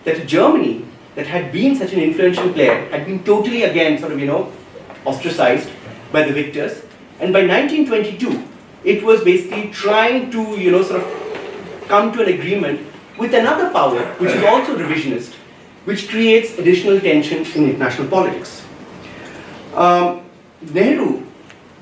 that Germany, that had been such an influential player, had been totally again ostracized by the victors, and by 1922 it was basically trying to come to an agreement with another power which is also revisionist, which creates additional tension in international politics. Nehru,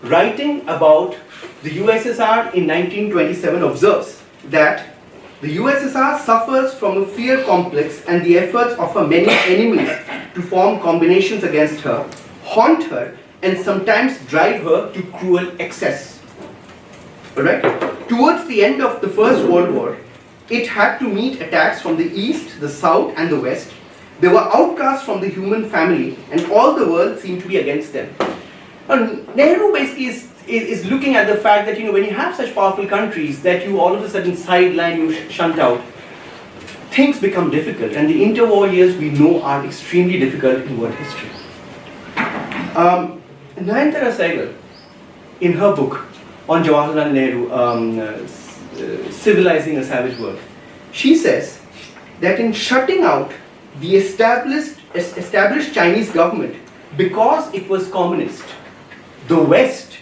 writing about the USSR in 1927, observes that the USSR suffers from a fear complex and the efforts of her many enemies to form combinations against her, haunt her, and sometimes drive her to cruel excess. Alright? Towards the end of the First World War, it had to meet attacks from the East, the South, and the West. They were outcasts from the human family, and all the world seemed to be against them. And Nehru basically is looking at the fact that when you have such powerful countries that you all of a sudden sideline, you shunt out, things become difficult, and the interwar years we know are extremely difficult in world history. Nayantara Sehgal, in her book on Jawaharlal Nehru, Civilizing a Savage World, she says that in shutting out the established Chinese government because it was communist, the West,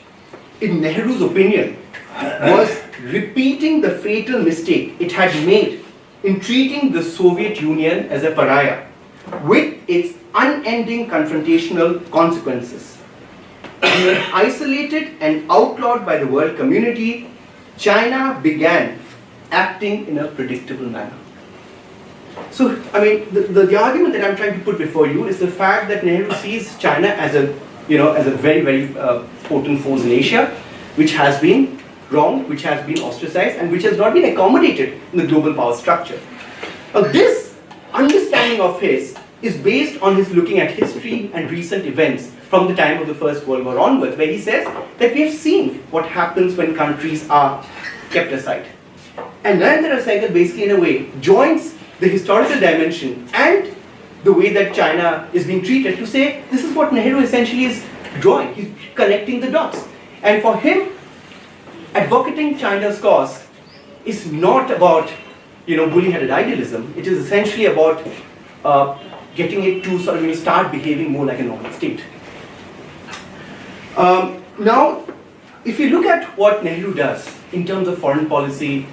in Nehru's opinion, was repeating the fatal mistake it had made in treating the Soviet Union as a pariah, with its unending confrontational consequences. Being isolated and outlawed by the world community, China began acting in a predictable manner. So, I mean, the argument that I'm trying to put before you is the fact that Nehru sees China as a very, very potent force in Asia, which has been wrong, which has been ostracized, and which has not been accommodated in the global power structure. Now, this understanding of his is based on his looking at history and recent events from the time of the First World War onwards, where he says that we have seen what happens when countries are kept aside. And Narendra Sehgal basically in a way joins the historical dimension and the way that China is being treated to say this is what Nehru essentially is drawing. He's connecting the dots. And for him, advocating China's cause is not about, bully-headed idealism. It is essentially about getting it to sort of start behaving more like a normal state. Now, if you look at what Nehru does in terms of foreign policy,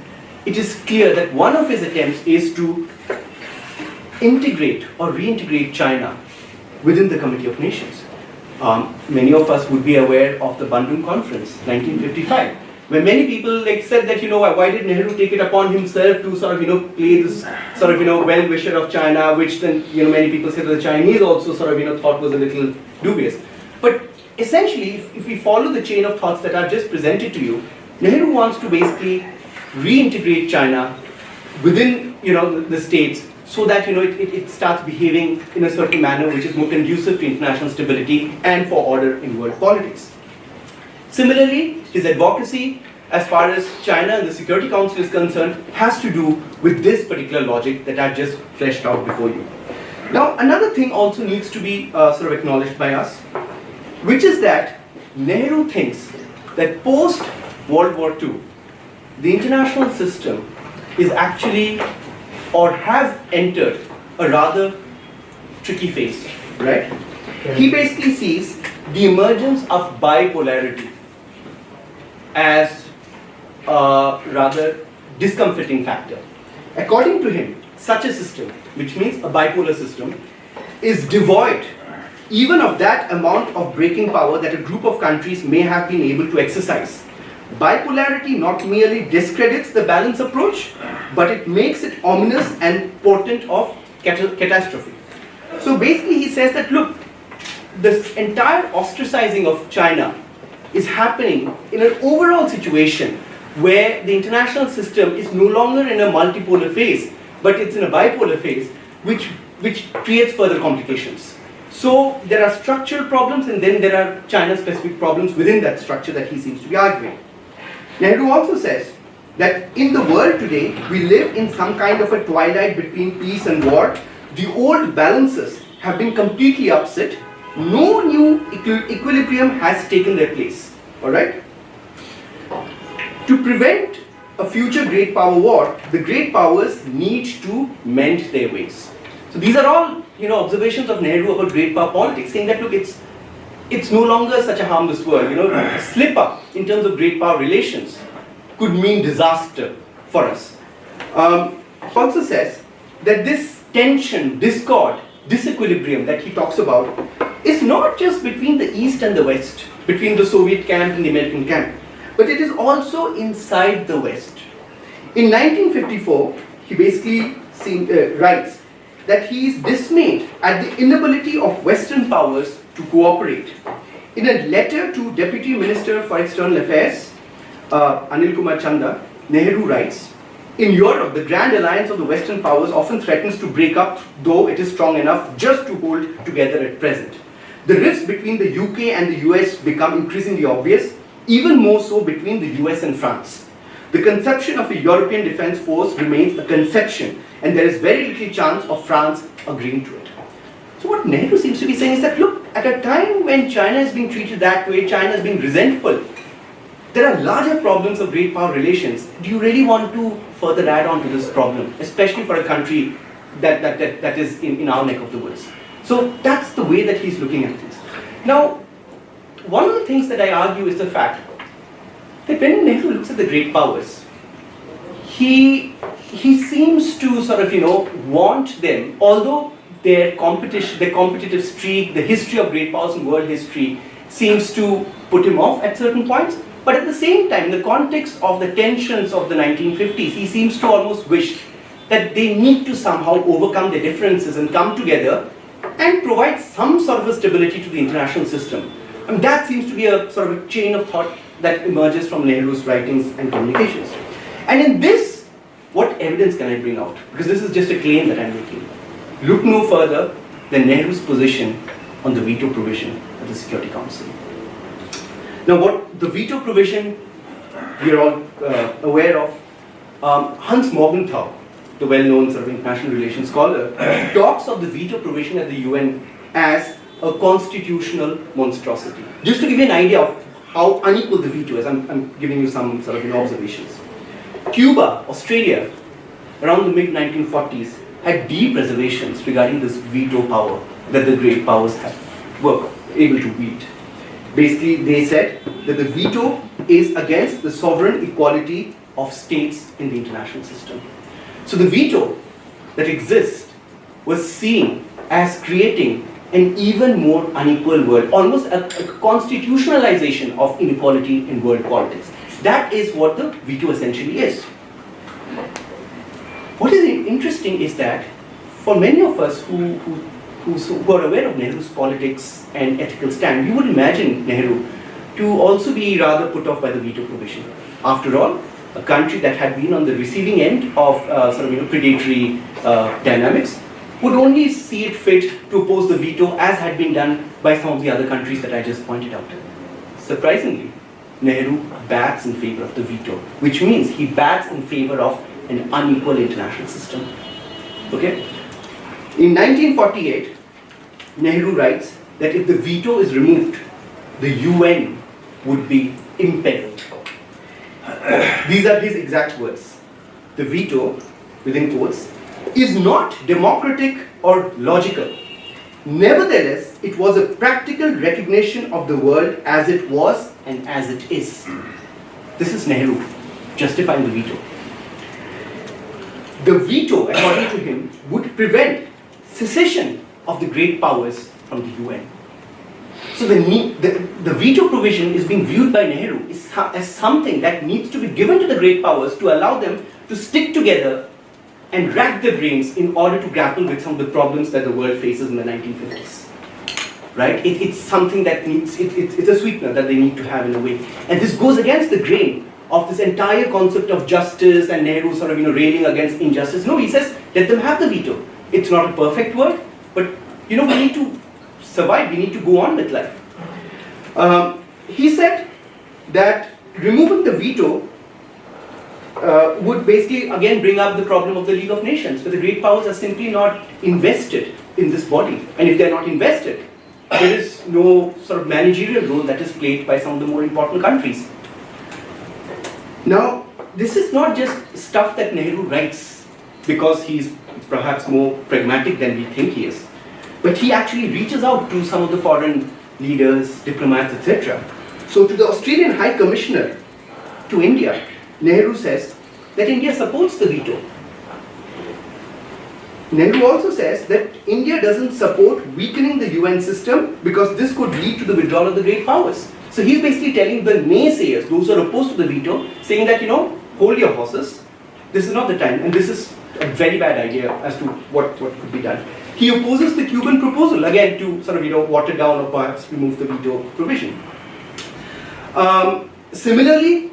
it is clear that one of his attempts is to integrate or reintegrate China within the Committee of Nations. Many of us would be aware of the Bandung Conference, 1955, where many people said that, why did Nehru take it upon himself to sort of, play this sort of, well-wisher of China, which then, many people said that the Chinese also sort of, thought was a little dubious. But essentially, if we follow the chain of thoughts that I've just presented to you, Nehru wants to basically reintegrate China within, the states so that, it starts behaving in a certain manner which is more conducive to international stability and for order in world politics. Similarly, his advocacy as far as China and the Security Council is concerned has to do with this particular logic that I've just fleshed out before you. Now, another thing also needs to be sort of acknowledged by us, which is that Nehru thinks that post World War II, the international system is actually or has entered a rather tricky phase, right? He basically sees the emergence of bipolarity as a rather discomforting factor. According to him, such a system, which means a bipolar system, is devoid even of that amount of breaking power that a group of countries may have been able to exercise. Bipolarity not merely discredits the balance approach, but it makes it ominous and portent of catastrophe. So basically he says that, look, this entire ostracizing of China is happening in an overall situation where the international system is no longer in a multipolar phase, but it's in a bipolar phase, which creates further complications. So there are structural problems and then there are China-specific problems within that structure that he seems to be arguing. Nehru also says that in the world today, we live in some kind of a twilight between peace and war. The old balances have been completely upset. No new equilibrium has taken their place. All right? To prevent a future great power war, the great powers need to mend their ways. So these are all, observations of Nehru about great power politics, saying that, look, it's no longer such a harmless world. A slip up in terms of great power relations could mean disaster for us. Also says that this tension, discord, disequilibrium that he talks about is not just between the East and the West, between the Soviet camp and the American camp, but it is also inside the West. In 1954, he basically writes that he is dismayed at the inability of Western powers to cooperate. In a letter to Deputy Minister for External Affairs, Anil Kumar Chanda, Nehru writes, in Europe, the grand alliance of the Western powers often threatens to break up, though it is strong enough just to hold together at present. The rifts between the UK and the US become increasingly obvious, even more so between the US and France. The conception of a European defense force remains a conception, and there is very little chance of France agreeing to it. So what Nehru seems to be saying is that, look, at a time when China is being treated that way, China is being resentful, there are larger problems of great power relations. Do you really want to further add on to this problem, especially for a country that is in our neck of the woods? So that's the way that he's looking at things. Now, one of the things that I argue is the fact that when Nehru looks at the great powers, he seems to sort of, want them, although their competitive streak, the history of great powers in world history seems to put him off at certain points, but at the same time, in the context of the tensions of the 1950s, he seems to almost wish that they need to somehow overcome their differences and come together and provide some sort of a stability to the international system. I mean, that seems to be a sort of a chain of thought that emerges from Nehru's writings and communications. And in this, what evidence can I bring out? Because this is just a claim that I'm making. Look no further than Nehru's position on the veto provision of the Security Council. Now, what the veto provision we are all aware of, Hans Morgenthau, the well-known sort of international relations scholar, talks of the veto provision at the UN as a constitutional monstrosity. Just to give you an idea of how unequal the veto is, I'm giving you some sort of observations. Cuba, Australia, around the mid-1940s, had deep reservations regarding this veto power that the great powers were able to wield. Basically, they said that the veto is against the sovereign equality of states in the international system. So the veto that exists was seen as creating an even more unequal world, almost a constitutionalization of inequality in world politics. That is what the veto essentially is. What is interesting is that for many of us who are aware of Nehru's politics and ethical stand, we would imagine Nehru to also be rather put off by the veto provision. After all, a country that had been on the receiving end of predatory dynamics would only see it fit to oppose the veto as had been done by some of the other countries that I just pointed out. Surprisingly, Nehru bats in favor of the veto, which means he bats in favor of an unequal international system. Okay? In 1948, Nehru writes that if the veto is removed, the UN would be imperiled. These are his exact words. The veto, within quotes, is not democratic or logical. Nevertheless, it was a practical recognition of the world as it was and as it is. This is Nehru justifying the veto. The veto, according to him, would prevent secession of the great powers from the UN. So the veto provision is being viewed by Nehru as something that needs to be given to the great powers to allow them to stick together and rack their brains in order to grapple with some of the problems that the world faces in the 1950s. Right? It's something that needs, it's a sweetener that they need to have in a way. And this goes against the grain of this entire concept of justice and Nehru sort of railing against injustice. No, he says, let them have the veto. It's not a perfect world, but we need to survive, we need to go on with life. He said that removing the veto would basically again bring up the problem of the League of Nations, where the great powers are simply not invested in this body. And if they're not invested, there is no sort of managerial role that is played by some of the more important countries. Now, this is not just stuff that Nehru writes because he's perhaps more pragmatic than we think he is, but he actually reaches out to some of the foreign leaders, diplomats, etc. So to the Australian High Commissioner to India, Nehru says that India supports the veto. Nehru also says that India doesn't support weakening the UN system because this could lead to the withdrawal of the great powers. So he's basically telling the naysayers, those who are opposed to the veto, saying that, hold your horses, this is not the time, and this is a very bad idea as to what could be done. He opposes the Cuban proposal, again, to sort of, water down or perhaps remove the veto provision. Similarly,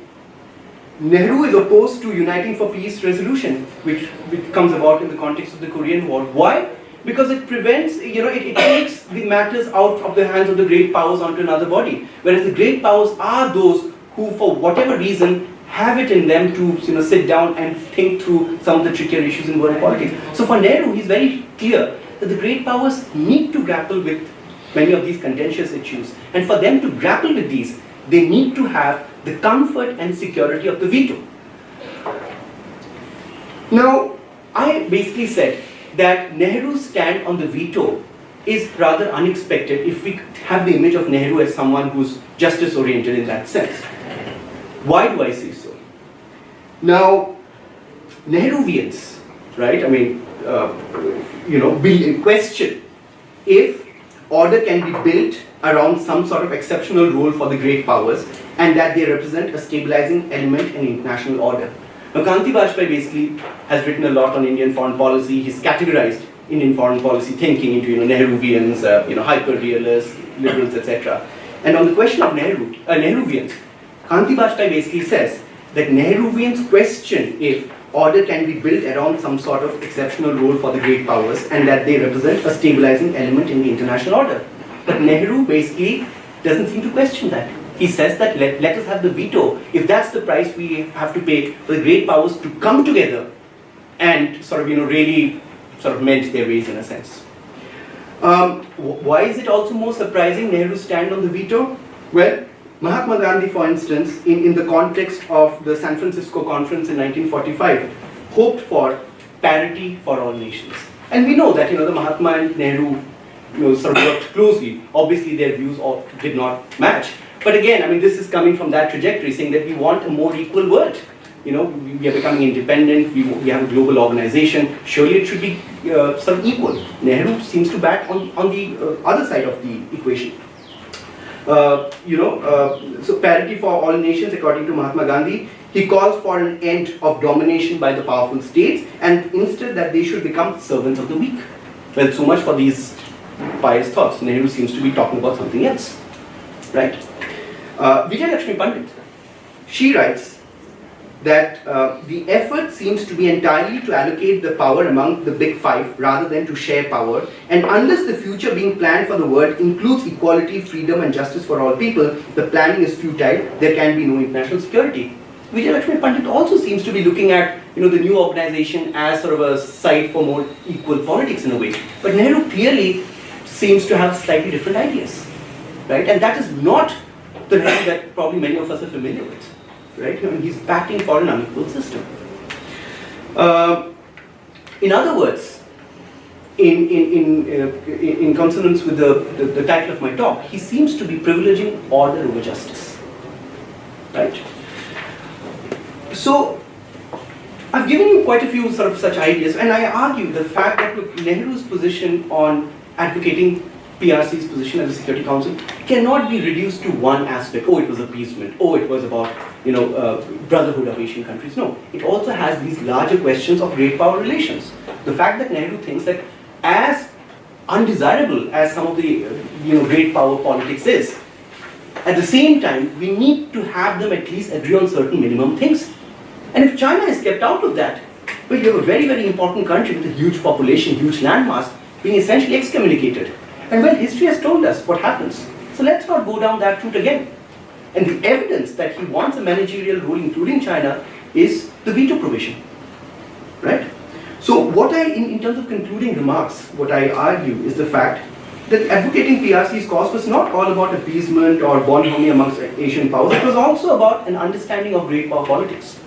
Nehru is opposed to Uniting for Peace resolution, which comes about in the context of the Korean War. Why? Because it prevents, it takes the matters out of the hands of the great powers onto another body. Whereas the great powers are those who, for whatever reason, have it in them to sit down and think through some of the trickier issues in world politics. So for Nehru, he's very clear that the great powers need to grapple with many of these contentious issues. And for them to grapple with these, they need to have the comfort and security of the veto. Now, I basically said that Nehru's stand on the veto is rather unexpected if we have the image of Nehru as someone who's justice-oriented in that sense. Why do I say so? Now, Nehruvians, right, question if order can be built around some sort of exceptional role for the great powers and that they represent a stabilizing element in international order. Now, Kanti Bajpayee basically has written a lot on Indian foreign policy. He's categorized Indian foreign policy thinking into Nehruvians, hyper-realists, liberals, etc. And on the question of Nehruvians, Kanti Bajpai basically says that Nehruvians question if order can be built around some sort of exceptional role for the great powers and that they represent a stabilizing element in the international order. But Nehru basically doesn't seem to question that. He says that let us have the veto if that's the price we have to pay for the great powers to come together and sort of, really sort of mend their ways in a sense. Why is it also more surprising Nehru's stand on the veto? Well, Mahatma Gandhi, for instance, in the context of the San Francisco Conference in 1945, hoped for parity for all nations. And we know that, the Mahatma and Nehru, sort of worked closely. Obviously, their views did not match. But again, this is coming from that trajectory, saying that we want a more equal world. We are becoming independent, we have a global organization, surely it should be sort of equal. Nehru seems to back on the other side of the equation. So parity for all nations, according to Mahatma Gandhi, he calls for an end of domination by the powerful states and instead that they should become servants of the weak. Well, so much for these pious thoughts. Nehru seems to be talking about something else, right? Vijay Lakshmi Pandit, she writes that the effort seems to be entirely to allocate the power among the big five rather than to share power, and unless the future being planned for the world includes equality, freedom and justice for all people, the planning is futile, there can be no international security. Vijay Lakshmi Pandit also seems to be looking at the new organization as sort of a site for more equal politics in a way. But Nehru clearly seems to have slightly different ideas, right? And that is not the Nehru that probably many of us are familiar with. Right? He's backing for an unequal system. In other words, in consonance with the title of my talk, he seems to be privileging order over justice. Right? So, I've given you quite a few sort of such ideas, and I argue the fact that Nehru's position on advocating PRC's position as a Security Council cannot be reduced to one aspect. Oh, it was appeasement. Oh, it was about brotherhood of Asian countries. No, it also has these larger questions of great power relations. The fact that Nehru thinks that as undesirable as some of the great power politics is, at the same time we need to have them at least agree on certain minimum things. And if China is kept out of that, well, you have a very, very important country with a huge population, huge landmass, being essentially excommunicated. And well, history has told us what happens. So let's not go down that route again. And the evidence that he wants a managerial role, including China, is the veto provision. Right? So what in terms of concluding remarks, what I argue is the fact that advocating PRC's cause was not all about appeasement or bonhomie amongst Asian powers. It was also about an understanding of great power politics.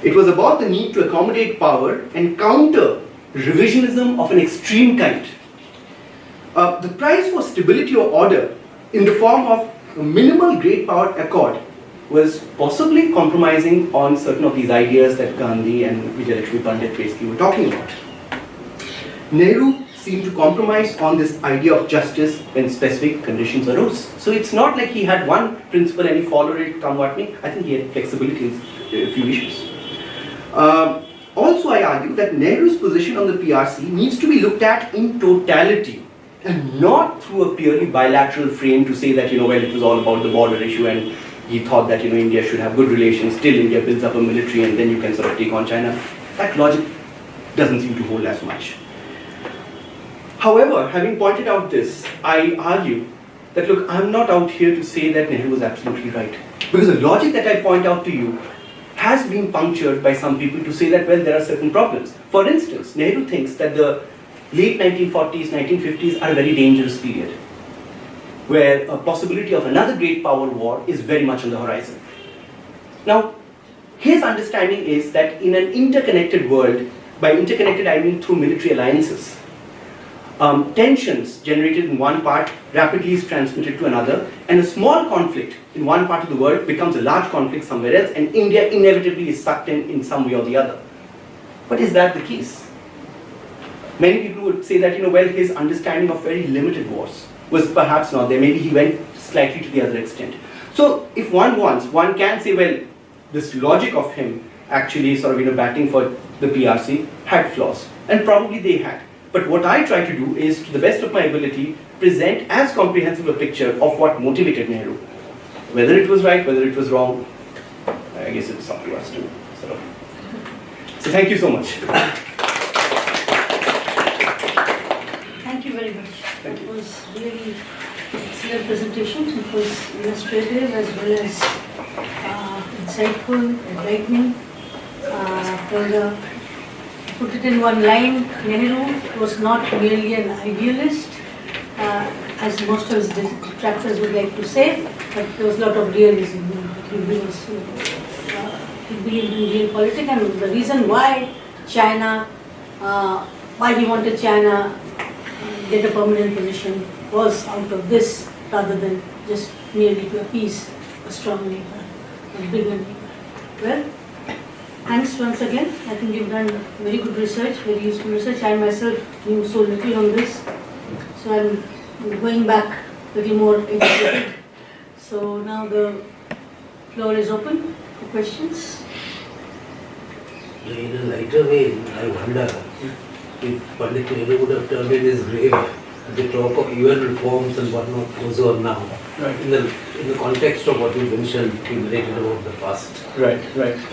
It was about the need to accommodate power and counter revisionism of an extreme kind. The price for stability or order in the form of a minimal great power accord was possibly compromising on certain of these ideas that Gandhi and Vijay Lakshmi Pandit basically were talking about. Nehru seemed to compromise on this idea of justice when specific conditions arose. So it's not like he had one principle and he followed it come what may. I think he had flexibility in a few issues. Also, I argue that Nehru's position on the PRC needs to be looked at in totality and not through a purely bilateral frame to say that, well, it was all about the border issue and he thought that, India should have good relations, till India builds up a military and then you can sort of take on China. That logic doesn't seem to hold as much. However, having pointed out this, I argue that, look, I'm not out here to say that Nehru was absolutely right. Because the logic that I point out to you has been punctured by some people to say that, well, there are certain problems. For instance, Nehru thinks that the late 1940s, 1950s are a very dangerous period, where a possibility of another great power war is very much on the horizon. Now, his understanding is that in an interconnected world, by interconnected I mean through military alliances, tensions generated in one part rapidly is transmitted to another, and a small conflict in one part of the world becomes a large conflict somewhere else, and India inevitably is sucked in some way or the other. But is that the case? Many people would say that, well, his understanding of very limited wars was perhaps not there. Maybe he went slightly to the other extent. So if one wants, one can say, well, this logic of him actually sort of, batting for the PRC had flaws. And probably they had. But what I try to do is, to the best of my ability, present as comprehensive a picture of what motivated Nehru. Whether it was right, whether it was wrong, I guess it's up to us to sort of. So thank you so much.
Thank you very much. That was really excellent presentation. It was illustrative as well as insightful, enlightening. Further, put it in one line, Nehru was not merely an idealist, as most of his detractors would like to say, but there was a lot of realism. He believed in real politics, and the reason why China, why he wanted China get a permanent position was out of this, rather than just merely to appease a strong neighbor, a bigger neighbor. Well, thanks once again. I think you've done very good research, very useful research. I myself knew so little on this, so I'm going back a little more educated. So now the floor is open for questions.
In a lighter way, I wonder if Pandit Nehru would have turned in his grave. The talk of UN reforms and whatnot goes on now.
Right.
In the context of what you mentioned, you narrated about the past.
Right.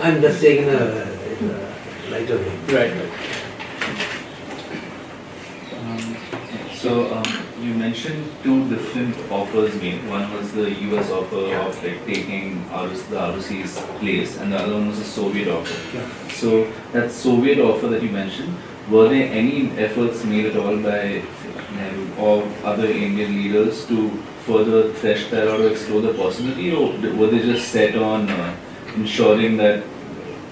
I'm just saying in a lighter way.
Right.
So you mentioned two different offers made. One was the US offer of like taking the ROC's place, and the other one was the Soviet offer.
Yeah.
So that Soviet offer that you mentioned, were there any efforts made at all by Nehru or other Indian leaders to further thresh that out or explore the possibility, or were they just set on ensuring that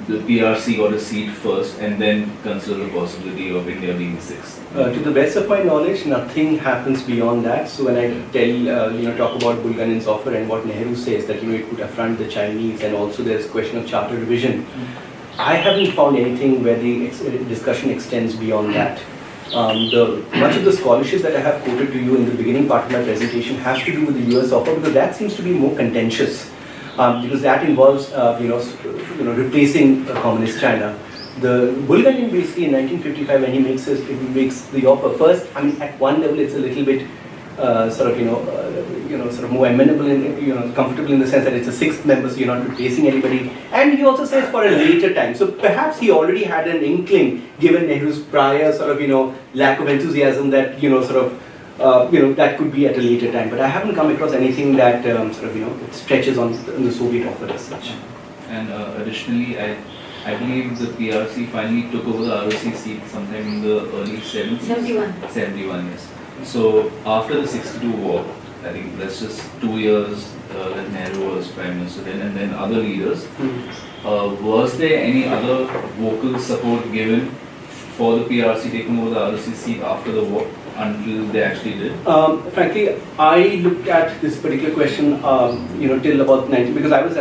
the PRC got a seat first and then consider the possibility of India being sixth?
To the best of my knowledge, nothing happens beyond that. So when I tell, talk about Bulganin's offer and what Nehru says, that it would affront the Chinese, and also there's a question of charter revision, I haven't found anything where the discussion extends beyond that. Much of the scholarship that I have quoted to you in the beginning part of my presentation has to do with the US offer, because that seems to be more contentious, because that involves replacing communist China. The Bulgarian basically in 1955, when he makes the offer, first, I mean, at one level it's a little bit sort of more amenable and comfortable in the sense that it's a sixth member, so you're not replacing anybody. And he also says for a later time. So perhaps he already had an inkling, given Nehru's prior sort of lack of enthusiasm, that that could be at a later time. But I haven't come across anything that it stretches on the Soviet offer as such.
And additionally, I believe the PRC finally took over the ROC seat sometime in the early 70s. 71, yes. So after the 62 war, I think that's just 2 years that Nehru was Prime Minister then, and then other leaders. Was there any other vocal support given for the PRC taking over the ROC seat after the war, until they actually did?
Frankly, I looked at this particular question, till about 90, because I was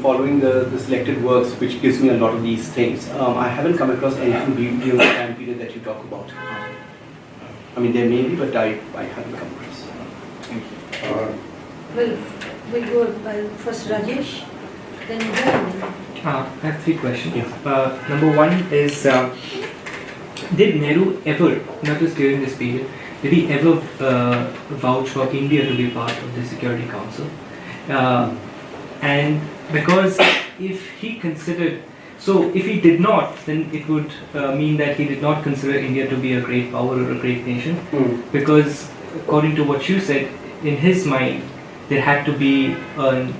following the selected works, which gives me a lot of these things. I haven't come across anything beyond the time period that you talk about. I mean, there may be, but I haven't come across.
Thank you.
We'll go by first Rajesh, then Glenn.
I have three questions. Number one is, did Nehru ever, not just during this period, did he ever vouch for India to be part of the Security Council? And because if he considered, so if he did not, then it would mean that he did not consider India to be a great power or a great nation, because according to what you said, in his mind, there had to be an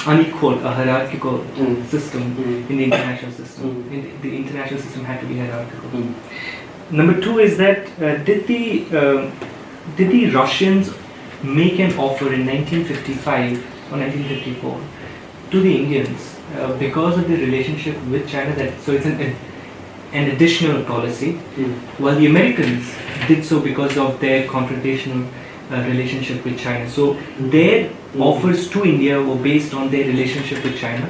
unequal, a hierarchical system in the international system. The international system had to be hierarchical. Number two is that did the Russians make an offer in 1955 or 1954 to the Indians because of the relationship with China? So it's an additional policy, while the Americans did so because of their confrontational relationship with China. So their offers to India were based on their relationship with China.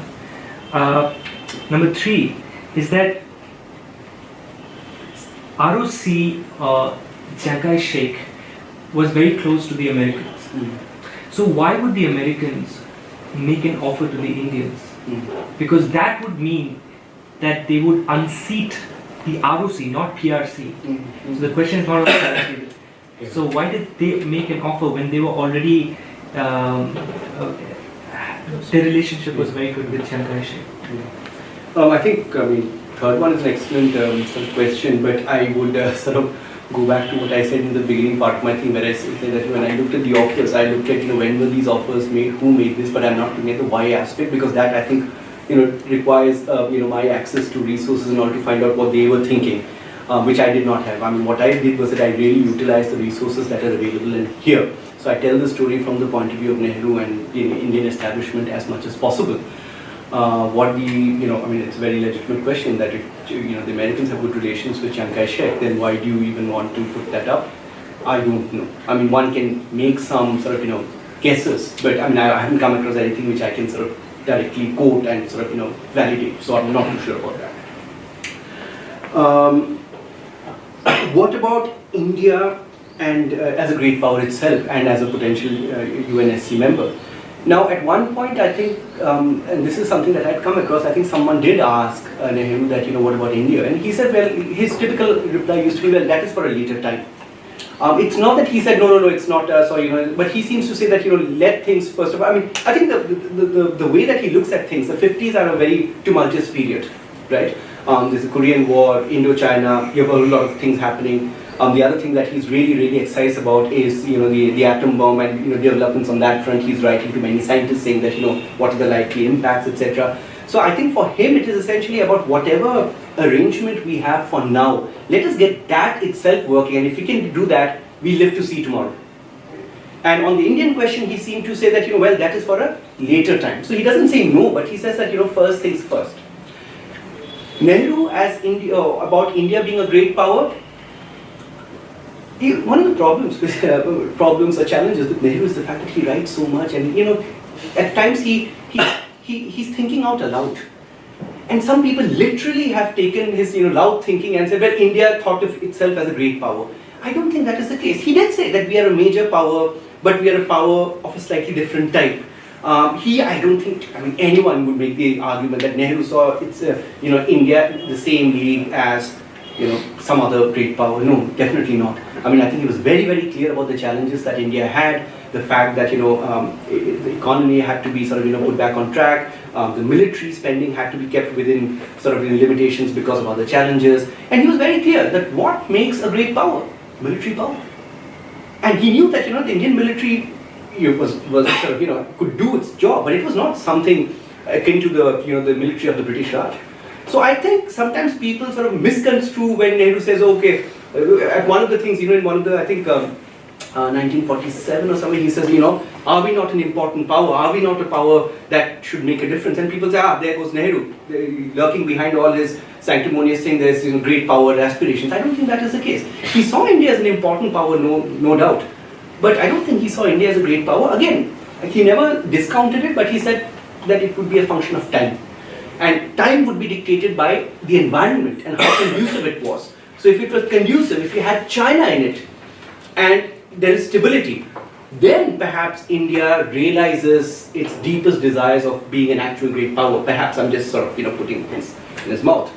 Number three is that ROC, Jagai Sheikh, was very close to the Americans. So why would the Americans make an offer to the Indians? Because that would mean that they would unseat the ROC, not PRC. So the question is not on PRC. So why did they make an offer when they were already their relationship was very good with Chiang Kai-shek?
I think, third one is an excellent sort of question, but I would sort of go back to what I said in the beginning part of my thing, where I said that when I looked at the offers, I looked at, when were these offers made, who made this, but I'm not looking at the why aspect, because that I think, requires, my access to resources in order to find out what they were thinking, which I did not have. What I did was that I really utilized the resources that are available in here. So I tell the story from the point of view of Nehru and the Indian establishment as much as possible. It's a very legitimate question that if the Americans have good relations with Chiang Kai-shek, then why do you even want to put that up? I don't know. One can make some sort of guesses, but I haven't come across anything which I can sort of directly quote and sort of validate. So I'm not too sure about that. What about India and as a great power itself and as a potential UNSC member? Now, at one point, I think, and this is something that I'd come across, I think someone did ask Nehru that, what about India? And he said, well, his typical reply used to be, well, that is for a later time. It's not that he said, no, it's not us, or, but he seems to say that, let things first of all, I think the way that he looks at things, the 50s are a very tumultuous period, right? There's the Korean War, Indochina, you have a lot of things happening. The other thing that he's really excited about is the atom bomb and developments on that front. He's writing to many scientists saying that what are the likely impacts, etc. So I think for him it is essentially about whatever arrangement we have for now. Let us get that itself working, and if we can do that, we live to see tomorrow. And on the Indian question, he seemed to say that well, that is for a later time. So he doesn't say no, but he says that first things first. Nehru as about India being a great power. One of the problems or challenges with Nehru is the fact that he writes so much, and at times he's thinking out aloud. And some people literally have taken his loud thinking and said, well, India thought of itself as a great power. I don't think that is the case. He did say that we are a major power, but we are a power of a slightly different type. I don't think anyone would make the argument that Nehru saw India in the same league as some other great power. No, definitely not. I think he was very clear about the challenges that India had, the fact that the economy had to be sort of put back on track, the military spending had to be kept within sort of limitations because of other challenges, and he was very clear that what makes a great power? Military power. And he knew that the Indian military was sort of could do its job, but it was not something akin to the the military of the British Raj. So I think sometimes people sort of misconstrue when Nehru says, okay, at one of the things, in one of the, I think, 1947 or something, he says, are we not an important power? Are we not a power that should make a difference? And people say, there goes Nehru, lurking behind all his sanctimonious thing, there's great power aspirations. I don't think that is the case. He saw India as an important power, no doubt. But I don't think he saw India as a great power. Again, he never discounted it, but he said that it would be a function of time. And time would be dictated by the environment and how conducive it was. So if it was conducive, if you had China in it, and there is stability, then perhaps India realizes its deepest desires of being an actual great power. Perhaps I'm just sort of putting things in his mouth.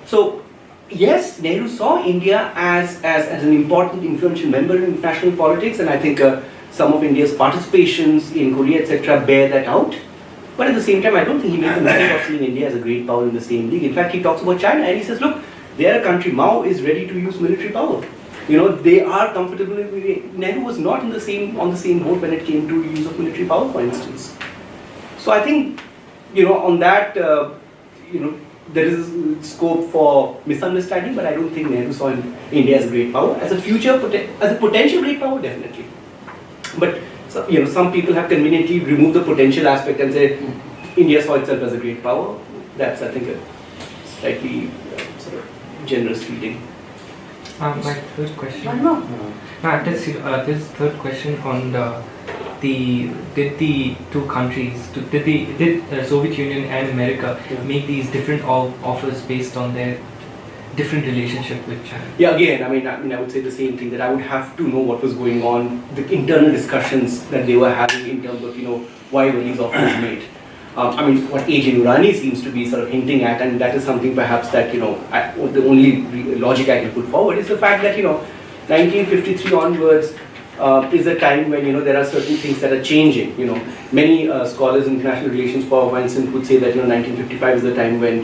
So yes, Nehru saw India as an important influential member in international politics, and I think some of India's participations in Korea, etc., bear that out. But at the same time, I don't think he makes a mistake of seeing India as a great power in the same league. In fact, he talks about China and he says, look, they are a country, Mao is ready to use military power. They are comfortable. Nehru was not on the same boat when it came to use of military power, for instance. So I think, on that, there is scope for misunderstanding, but I don't think Nehru saw India as a great power. As a potential great power, definitely. But so, some people have conveniently removed the potential aspect and say India saw itself as a great power. That's, I think, a slightly sort of generous reading.
My third question.
One more.
This third question on did the two countries, did Soviet Union and America make these different offers based on their different relationship with China?
Yeah, again, I would say the same thing, that I would have to know what was going on, the internal discussions that they were having in terms of, why were these offers made. I mean, what A.J. Nurani seems to be sort of hinting at, and that is something perhaps that, the only logic I can put forward is the fact that, 1953 onwards is a time when, there are certain things that are changing. Many scholars in international relations, for instance, would say that, 1955 is the time when,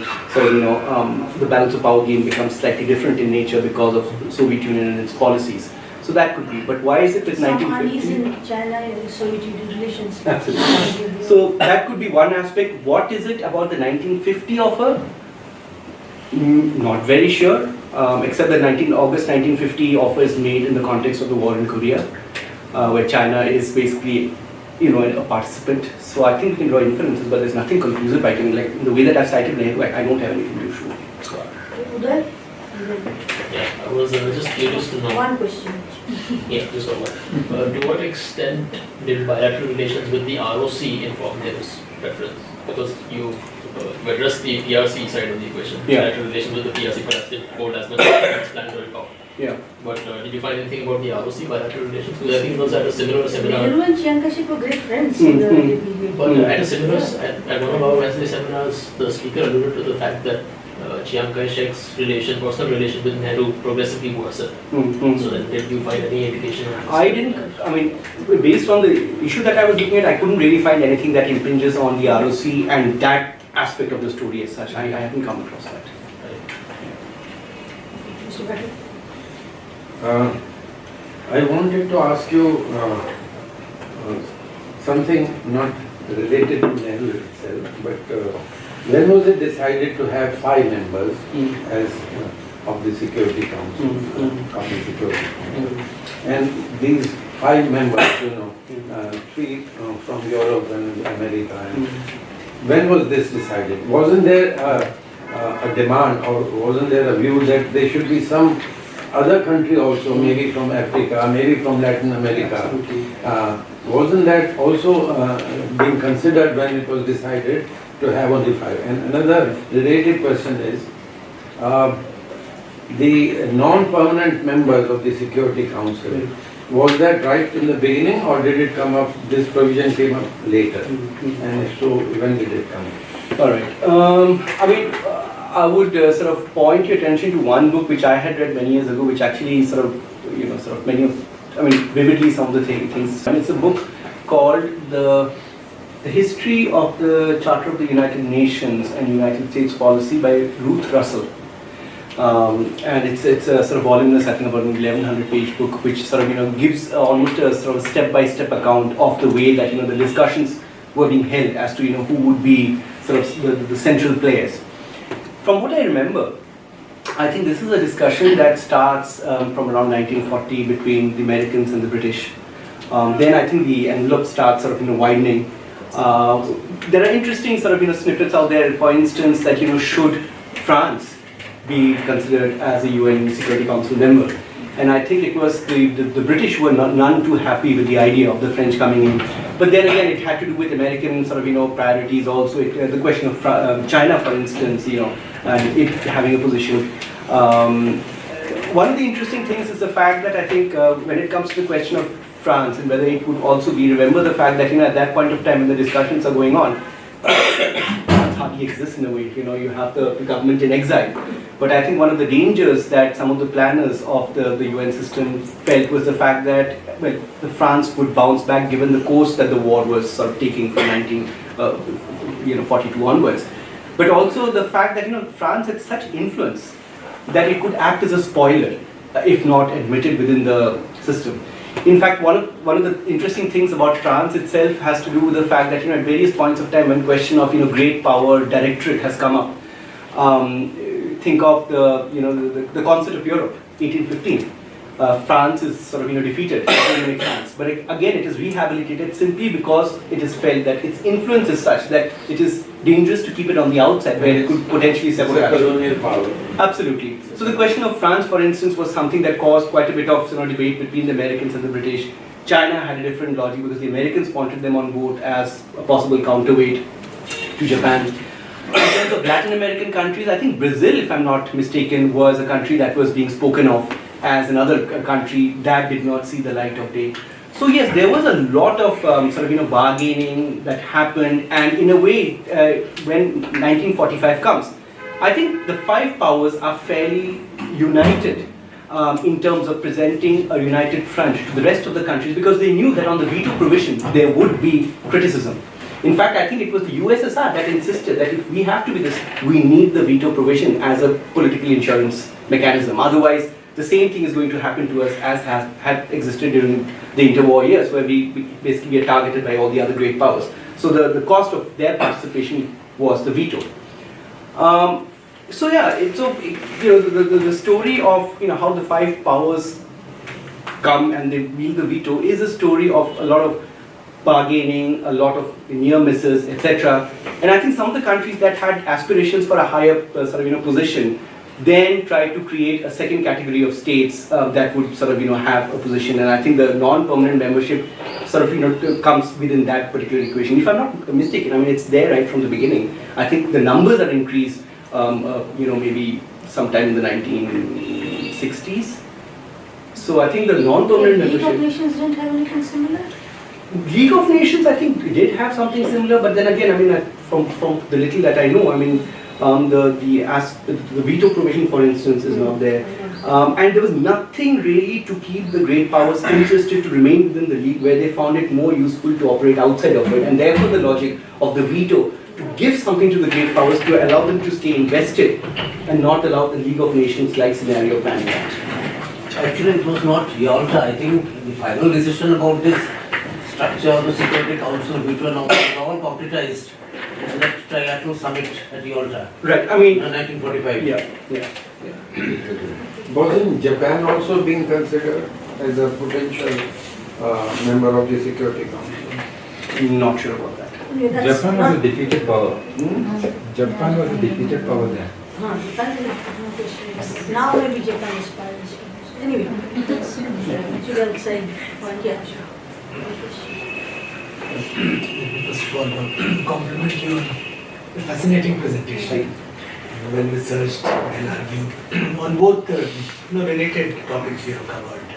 the balance of power game becomes slightly different in nature because of the Soviet Union and its policies. So that could be. But why is it that
Some
1950?
unease in China and Soviet Union relations.
Absolutely. So that could be one aspect. What is it about the 1950 offer? Not very sure, except that August 1950 offer is made in the context of the war in Korea, where China is basically, a participant. So I think we can draw inferences, but there's nothing conclusive. I can, like, the way that I've cited Nehru, I don't have anything to show.
Uday?
Yeah, I was just curious to know.
One question.
Yeah, just one. To what extent did bilateral relations with the ROC inform Nehru's preference? Because you addressed the PRC side of the equation.
Yeah.
Bilateral relations with the PRC perhaps didn't hold as much as planned or
Yeah.
But did you find anything about the ROC bilateral relations? Because I think those at a similar seminar.
Nehru and Chiang Kai-shek were great friends in the early period.
But at a similar, at one of our Wednesday seminars, the speaker alluded to the fact that Chiang Kai-shek's personal relation with Nehru progressively worsened. So then did you find any indication of this?
I didn't, based on the issue that I was looking at, I couldn't really find anything that impinges on the ROC and that aspect of the story as such. I haven't come across that.
Mr. Patel?
I wanted to ask you something not related to Nehru itself, but when was it decided to have 5 members as of the Security Council, of the Security Council? And these 5 members, 3 from Europe and America. And when was this decided? Wasn't there a demand, or wasn't there a view that there should be some other country also, maybe from Africa, maybe from Latin America? Wasn't that also being considered when it was decided to have only 5? And another related question is, the non-permanent members of the Security Council, was that right in the beginning, or did it come up, this provision came up later? And if so, when did it come up?
All right. I would sort of point your attention to one book which I had read many years ago, which actually vividly some of the things. And it's a book called The History of the Charter of the United Nations and United States Policy by Ruth Russell. And it's a sort of voluminous, I think about an 1100-page book, which sort of gives almost a sort of step-by-step account of the way that the discussions were being held as to who would be sort of the central players. From what I remember, I think this is a discussion that starts from around 1940 between the Americans and the British. Then I think the envelope starts sort of widening. There are interesting sort of snippets out there. For instance, that should France be considered as a UN Security Council member? And I think it was the British were none too happy with the idea of the French coming in. But then again, it had to do with American sort of priorities also. The question of China, for instance, and it having a position. One of the interesting things is the fact that I think when it comes to the question of France and whether it would also be, remember the fact that at that point of time when the discussions are going on, France hardly exists in a way. You have the government in exile. But I think one of the dangers that some of the planners of the UN system felt was the fact that France would bounce back given the course that the war was sort of taking from 1942 onwards. But also the fact that France had such influence that it could act as a spoiler if not admitted within the system. In fact, one of the interesting things about France itself has to do with the fact that at various points of time when question of great power directorate has come up. Think of the Concert of Europe, 1815. France is sort of defeated, France. But again, it is rehabilitated simply because it is felt that its influence is such that it is dangerous to keep it on the outside, where it could potentially sabotage.
Colonial power.
Absolutely. So the question of France, for instance, was something that caused quite a bit of debate between the Americans and the British. China had a different logic because the Americans wanted them on board as a possible counterweight to Japan. In terms of Latin American countries, I think Brazil, if I'm not mistaken, was a country that was being spoken of as another country that did not see the light of day. So yes, there was a lot of bargaining that happened, and in a way, when 1945 comes, I think the five powers are fairly united in terms of presenting a united front to the rest of the countries, because they knew that on the veto provision there would be criticism. In fact, I think it was the USSR that insisted that if we have to be this, we need the veto provision as a political insurance mechanism. Otherwise, the same thing is going to happen to us as had existed during the interwar years, where we basically are targeted by all the other great powers. So the cost of their participation was the veto. The story of how the five powers come and they wield the veto is a story of a lot of bargaining, a lot of near misses, etc. And I think some of the countries that had aspirations for a higher position then tried to create a second category of states that would have a position. And I think the non-permanent membership comes within that particular equation. If I'm not mistaken, I mean it's there right from the beginning. I think the numbers are increased, maybe sometime in the 1960s. So I think the non-permanent
League
membership.
of Nations didn't have anything similar?
League of Nations, I think, did have something similar, but then again, I mean, from the little that I know, I mean, the veto provision, for instance, is not there, and there was nothing really to keep the great powers interested to remain within the league, where they found it more useful to operate outside of it, and therefore the logic of the veto to give something to the great powers to allow them to stay invested and not allow the League of Nations like scenario planning out.
Actually, it was not Yalta. I think the final decision about this structure of the Security Council, veto and all, was all concretized in that trilateral summit at Yalta.
Right, I mean,
in 1945.
yeah.
Wasn't Japan also being considered as a potential member of the Security Council?
Not sure about that.
Japan was a defeated power. Japan was a defeated power then.
Now maybe Japan is part of this. Anyway, that's actually outside point. Yeah, sure.
First of all, compliment you on the fascinating presentation. Well researched, well argued on both related topics you have covered.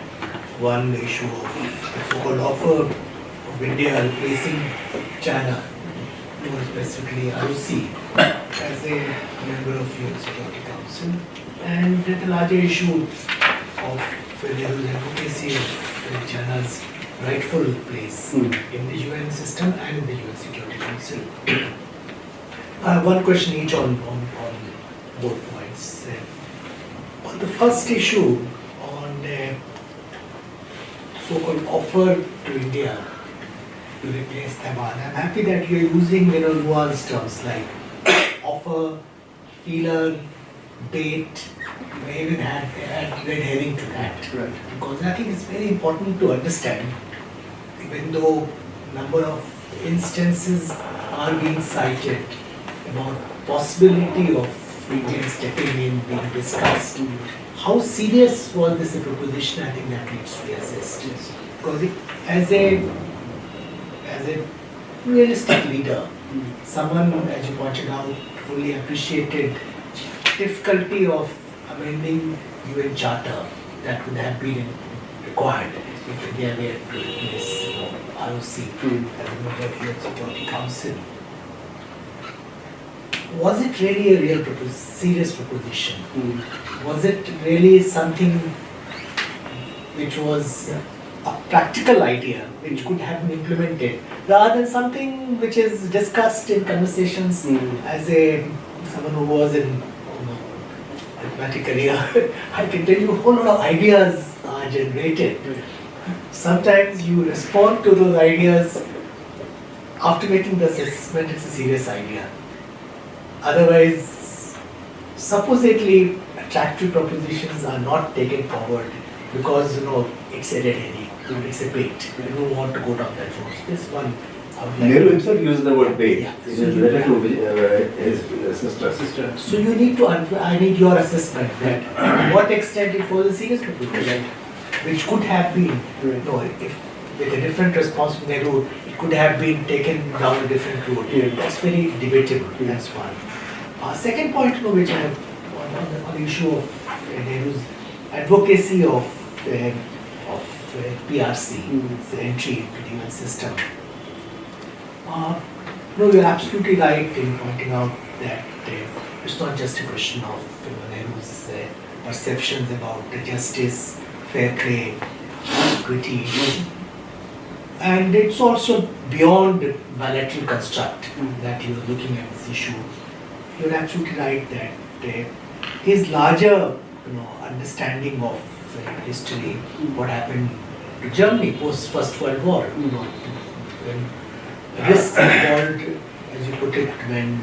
One, the issue of the so-called offer of India replacing China, more specifically ROC, as a member of UN Security Council, and the larger issue of Nehru's advocacy of China's rightful place in the UN system and in the UN Security Council. One question each on both points. On the first issue, on so-called offer to India to replace Taiwan, I'm happy that you're using nuanced terms like offer, feeler, bait. You may even add red herring to that.
Right.
Because I think it's very important to understand, even though number of instances are being cited about possibility of India stepping in, being discussed, how serious was this a proposition? I think that needs to be assessed.
Yes.
Because as a realistic leader, someone, as you pointed out, fully appreciated difficulty of amending UN Charter that would have been required if India were to replace ROC as a member of UN Security Council. Was it really a real serious proposition? Was it really something which was a practical idea which could have been implemented, rather than something which is discussed in conversations as someone who was in diplomatic career? I can tell you a whole lot of ideas are generated. Sometimes you respond to those ideas after making the assessment it's a serious idea. Otherwise, supposedly attractive propositions are not taken forward because it's a red herring, it's a bait. You don't want to go down that road. This one, I would like
Nehru himself used the word bait
Yeah.
in his letter to his sister.
So you need to, I need your assessment that to what extent it was a serious proposition, which could have been, if with a different response from Nehru, it could have been taken down a different road. That's very debatable. That's one. Second point, which I have on the issue of Nehru's advocacy of PRC, the entry into the UN system. No, you're absolutely right in pointing out that it's not just a question of Nehru's perceptions about the justice, fair play, equity, and it's also beyond the bilateral construct that you're looking at this issue. You're absolutely right that his larger understanding of history, what happened to Germany post First World War, when risks involved, as you put it, when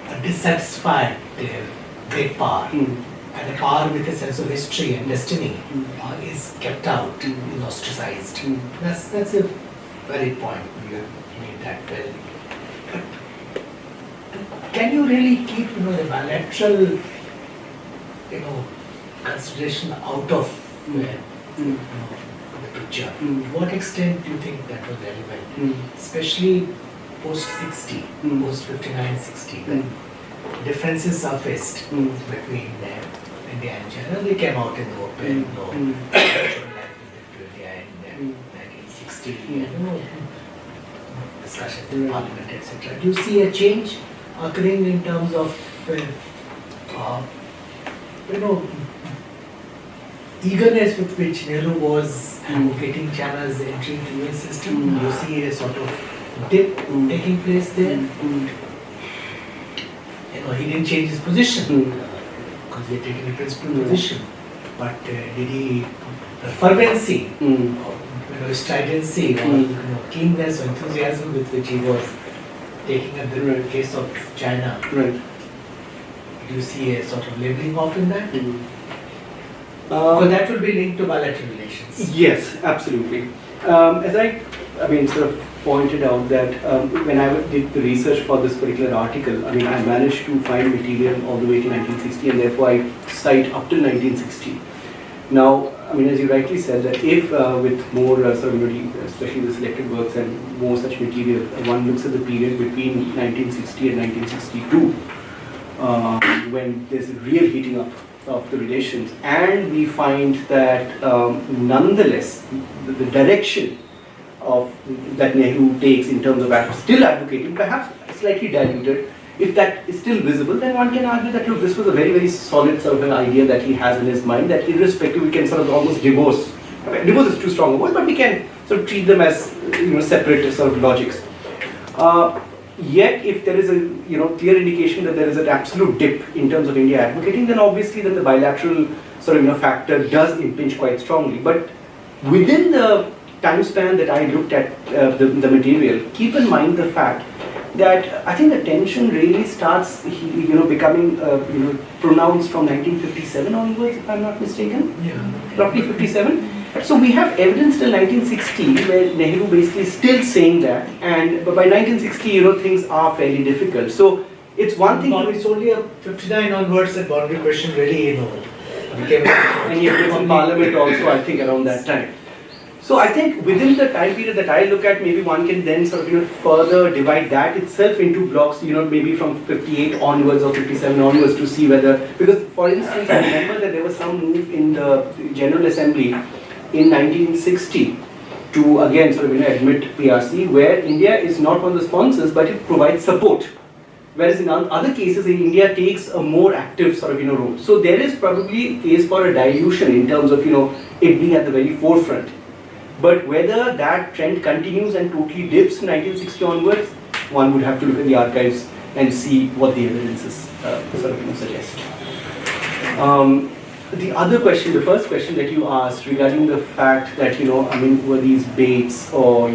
a dissatisfied great power and a power with a sense of history and destiny is kept out, is ostracized. That's a valid point. You have made that well. But can you really keep the bilateral consideration out of the picture? To what extent do you think that was relevant? Especially post 60, post 59-60, when differences surfaced between India and China. They came out in the open, India in 1960, discussions in Parliament, etc. Do you see a change occurring in terms of eagerness with which Nehru was advocating China's entry into the UN system? Do you see a sort of dip taking place there? He didn't change his position because he had taken a principled position. But did he, the fervency, stridency, or keenness or enthusiasm with which he was taking up the case of China, do you see a sort of leveling off in that? Because that will be linked to bilateral relations.
Yes, absolutely. As I sort of pointed out that when I did the research for this particular article, I managed to find material all the way to 1960, and therefore I cite up till 1960. Now, as you rightly said, that if with more especially the selected works and more such material, one looks at the period between 1960 and 1962, when there's a real heating up of the relations, and we find that nonetheless the direction of that Nehru takes in terms of still advocating, perhaps slightly diluted, if that is still visible, then one can argue that this was a very, very solid sort of an idea that he has in his mind, that irrespective we can sort of almost divorce. Divorce is too strong a word, but we can sort of treat them as separate sort of logics. Yet, if there is a clear indication that there is an absolute dip in terms of India advocating, then obviously then the bilateral sort of factor does impinge quite strongly. But within the time span that I looked at the material, keep in mind the fact that I think the tension really starts becoming pronounced from 1957 onwards, if I'm not mistaken. Roughly 57. So we have evidence till 1960 where Nehru basically is still saying that, and but by 1960 things are fairly difficult. So it's one thing.
It's only a 59 onwards that boundary question really became.
And he was in Parliament also, I think, around that time. So I think within the time period that I look at, maybe one can then sort of further divide that itself into blocks, maybe from 58 onwards or 57 onwards, to see whether, because for instance I remember that there was some move in the General Assembly in 1960 to again sort of admit PRC, where India is not one of the sponsors but it provides support, whereas in other cases India takes a more active sort of role. So there is probably a case for a dilution in terms of it being at the very forefront. But whether that trend continues and totally dips in 1960 onwards, one would have to look at the archives and see what the evidences sort of suggest. The other question, the first question that you asked regarding the fact that were these baits or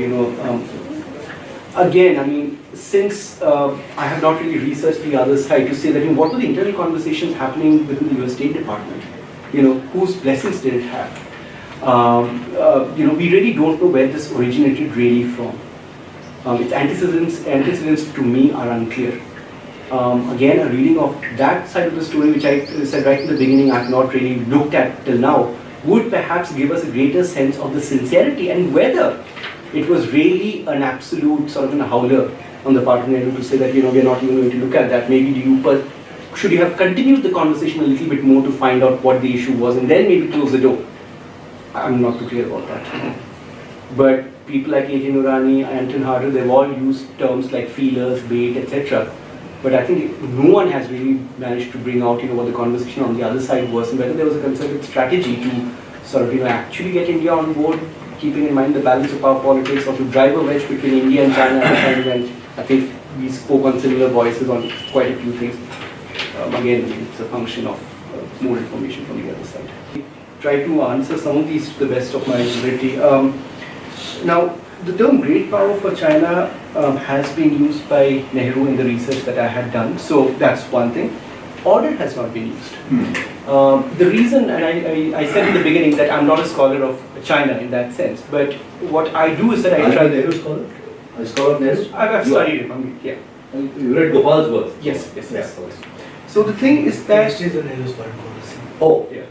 again, since I have not really researched the other side to say that what were the internal conversations happening within the US State Department? Whose blessings did it have? We really don't know where this originated really from. Its antecedents to me are unclear. Again, a reading of that side of the story, which I said right in the beginning, I have not really looked at till now, would perhaps give us a greater sense of the sincerity and whether it was really an absolute sort of a howler on the part of Nehru to say that we are not even going to look at that. Maybe should you have continued the conversation a little bit more to find out what the issue was and then maybe close the door? I'm not too clear about that. But people like A.J. Noorani, Anton Harder, they've all used terms like feelers, bait, etc. But I think no one has really managed to bring out, what the conversation on the other side was, and whether there was a concerted strategy to sort of, actually get India on board, keeping in mind the balance of power politics, or to drive a wedge between India and China at the time. And I think we spoke on similar voices on quite a few things. Again, it's a function of more information from the other side. Try to answer some of these to the best of my ability. Now, the term great power for China has been used by Nehru in the research that I had done, so that's one thing. Order has not been used. The reason, and I said in the beginning that I'm not a scholar of China in that sense, but what I do is that I try.
Are you a Nehru scholar? A scholar of Nehru?
I've studied him, yeah.
You read Gopal's work?
Yes. So the thing is that.
Which is on Nehru's foreign policy.
Oh.
Yeah.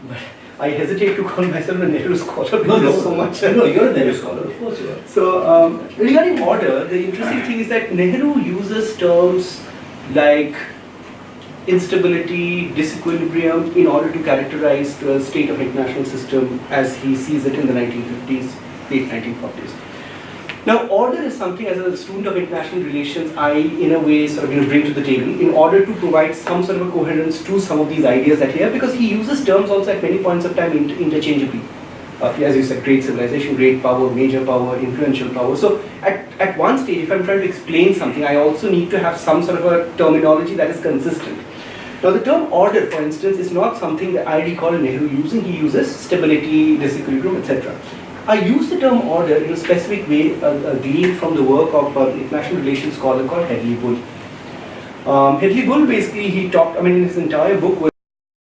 But I hesitate to call myself a Nehru scholar because
No,
there's so much.
No, you're a Nehru scholar, of course you are.
So regarding order, the interesting thing is that Nehru uses terms like instability, disequilibrium in order to characterize the state of international system as he sees it in the 1950s, late 1940s. Now, order is something, as a student of international relations, I in a way sort of bring to the table in order to provide some sort of a coherence to some of these ideas that he has, because he uses terms also at many points of time interchangeably. As you said, great civilization, great power, major power, influential power. So at one stage, if I'm trying to explain something, I also need to have some sort of a terminology that is consistent. Now, the term order, for instance, is not something that I recall Nehru using. He uses stability, disequilibrium, etc. I use the term order in a specific way, gleaned from the work of an international relations scholar called Hedley Bull. Hedley Bull, basically, he talked, in his entire book was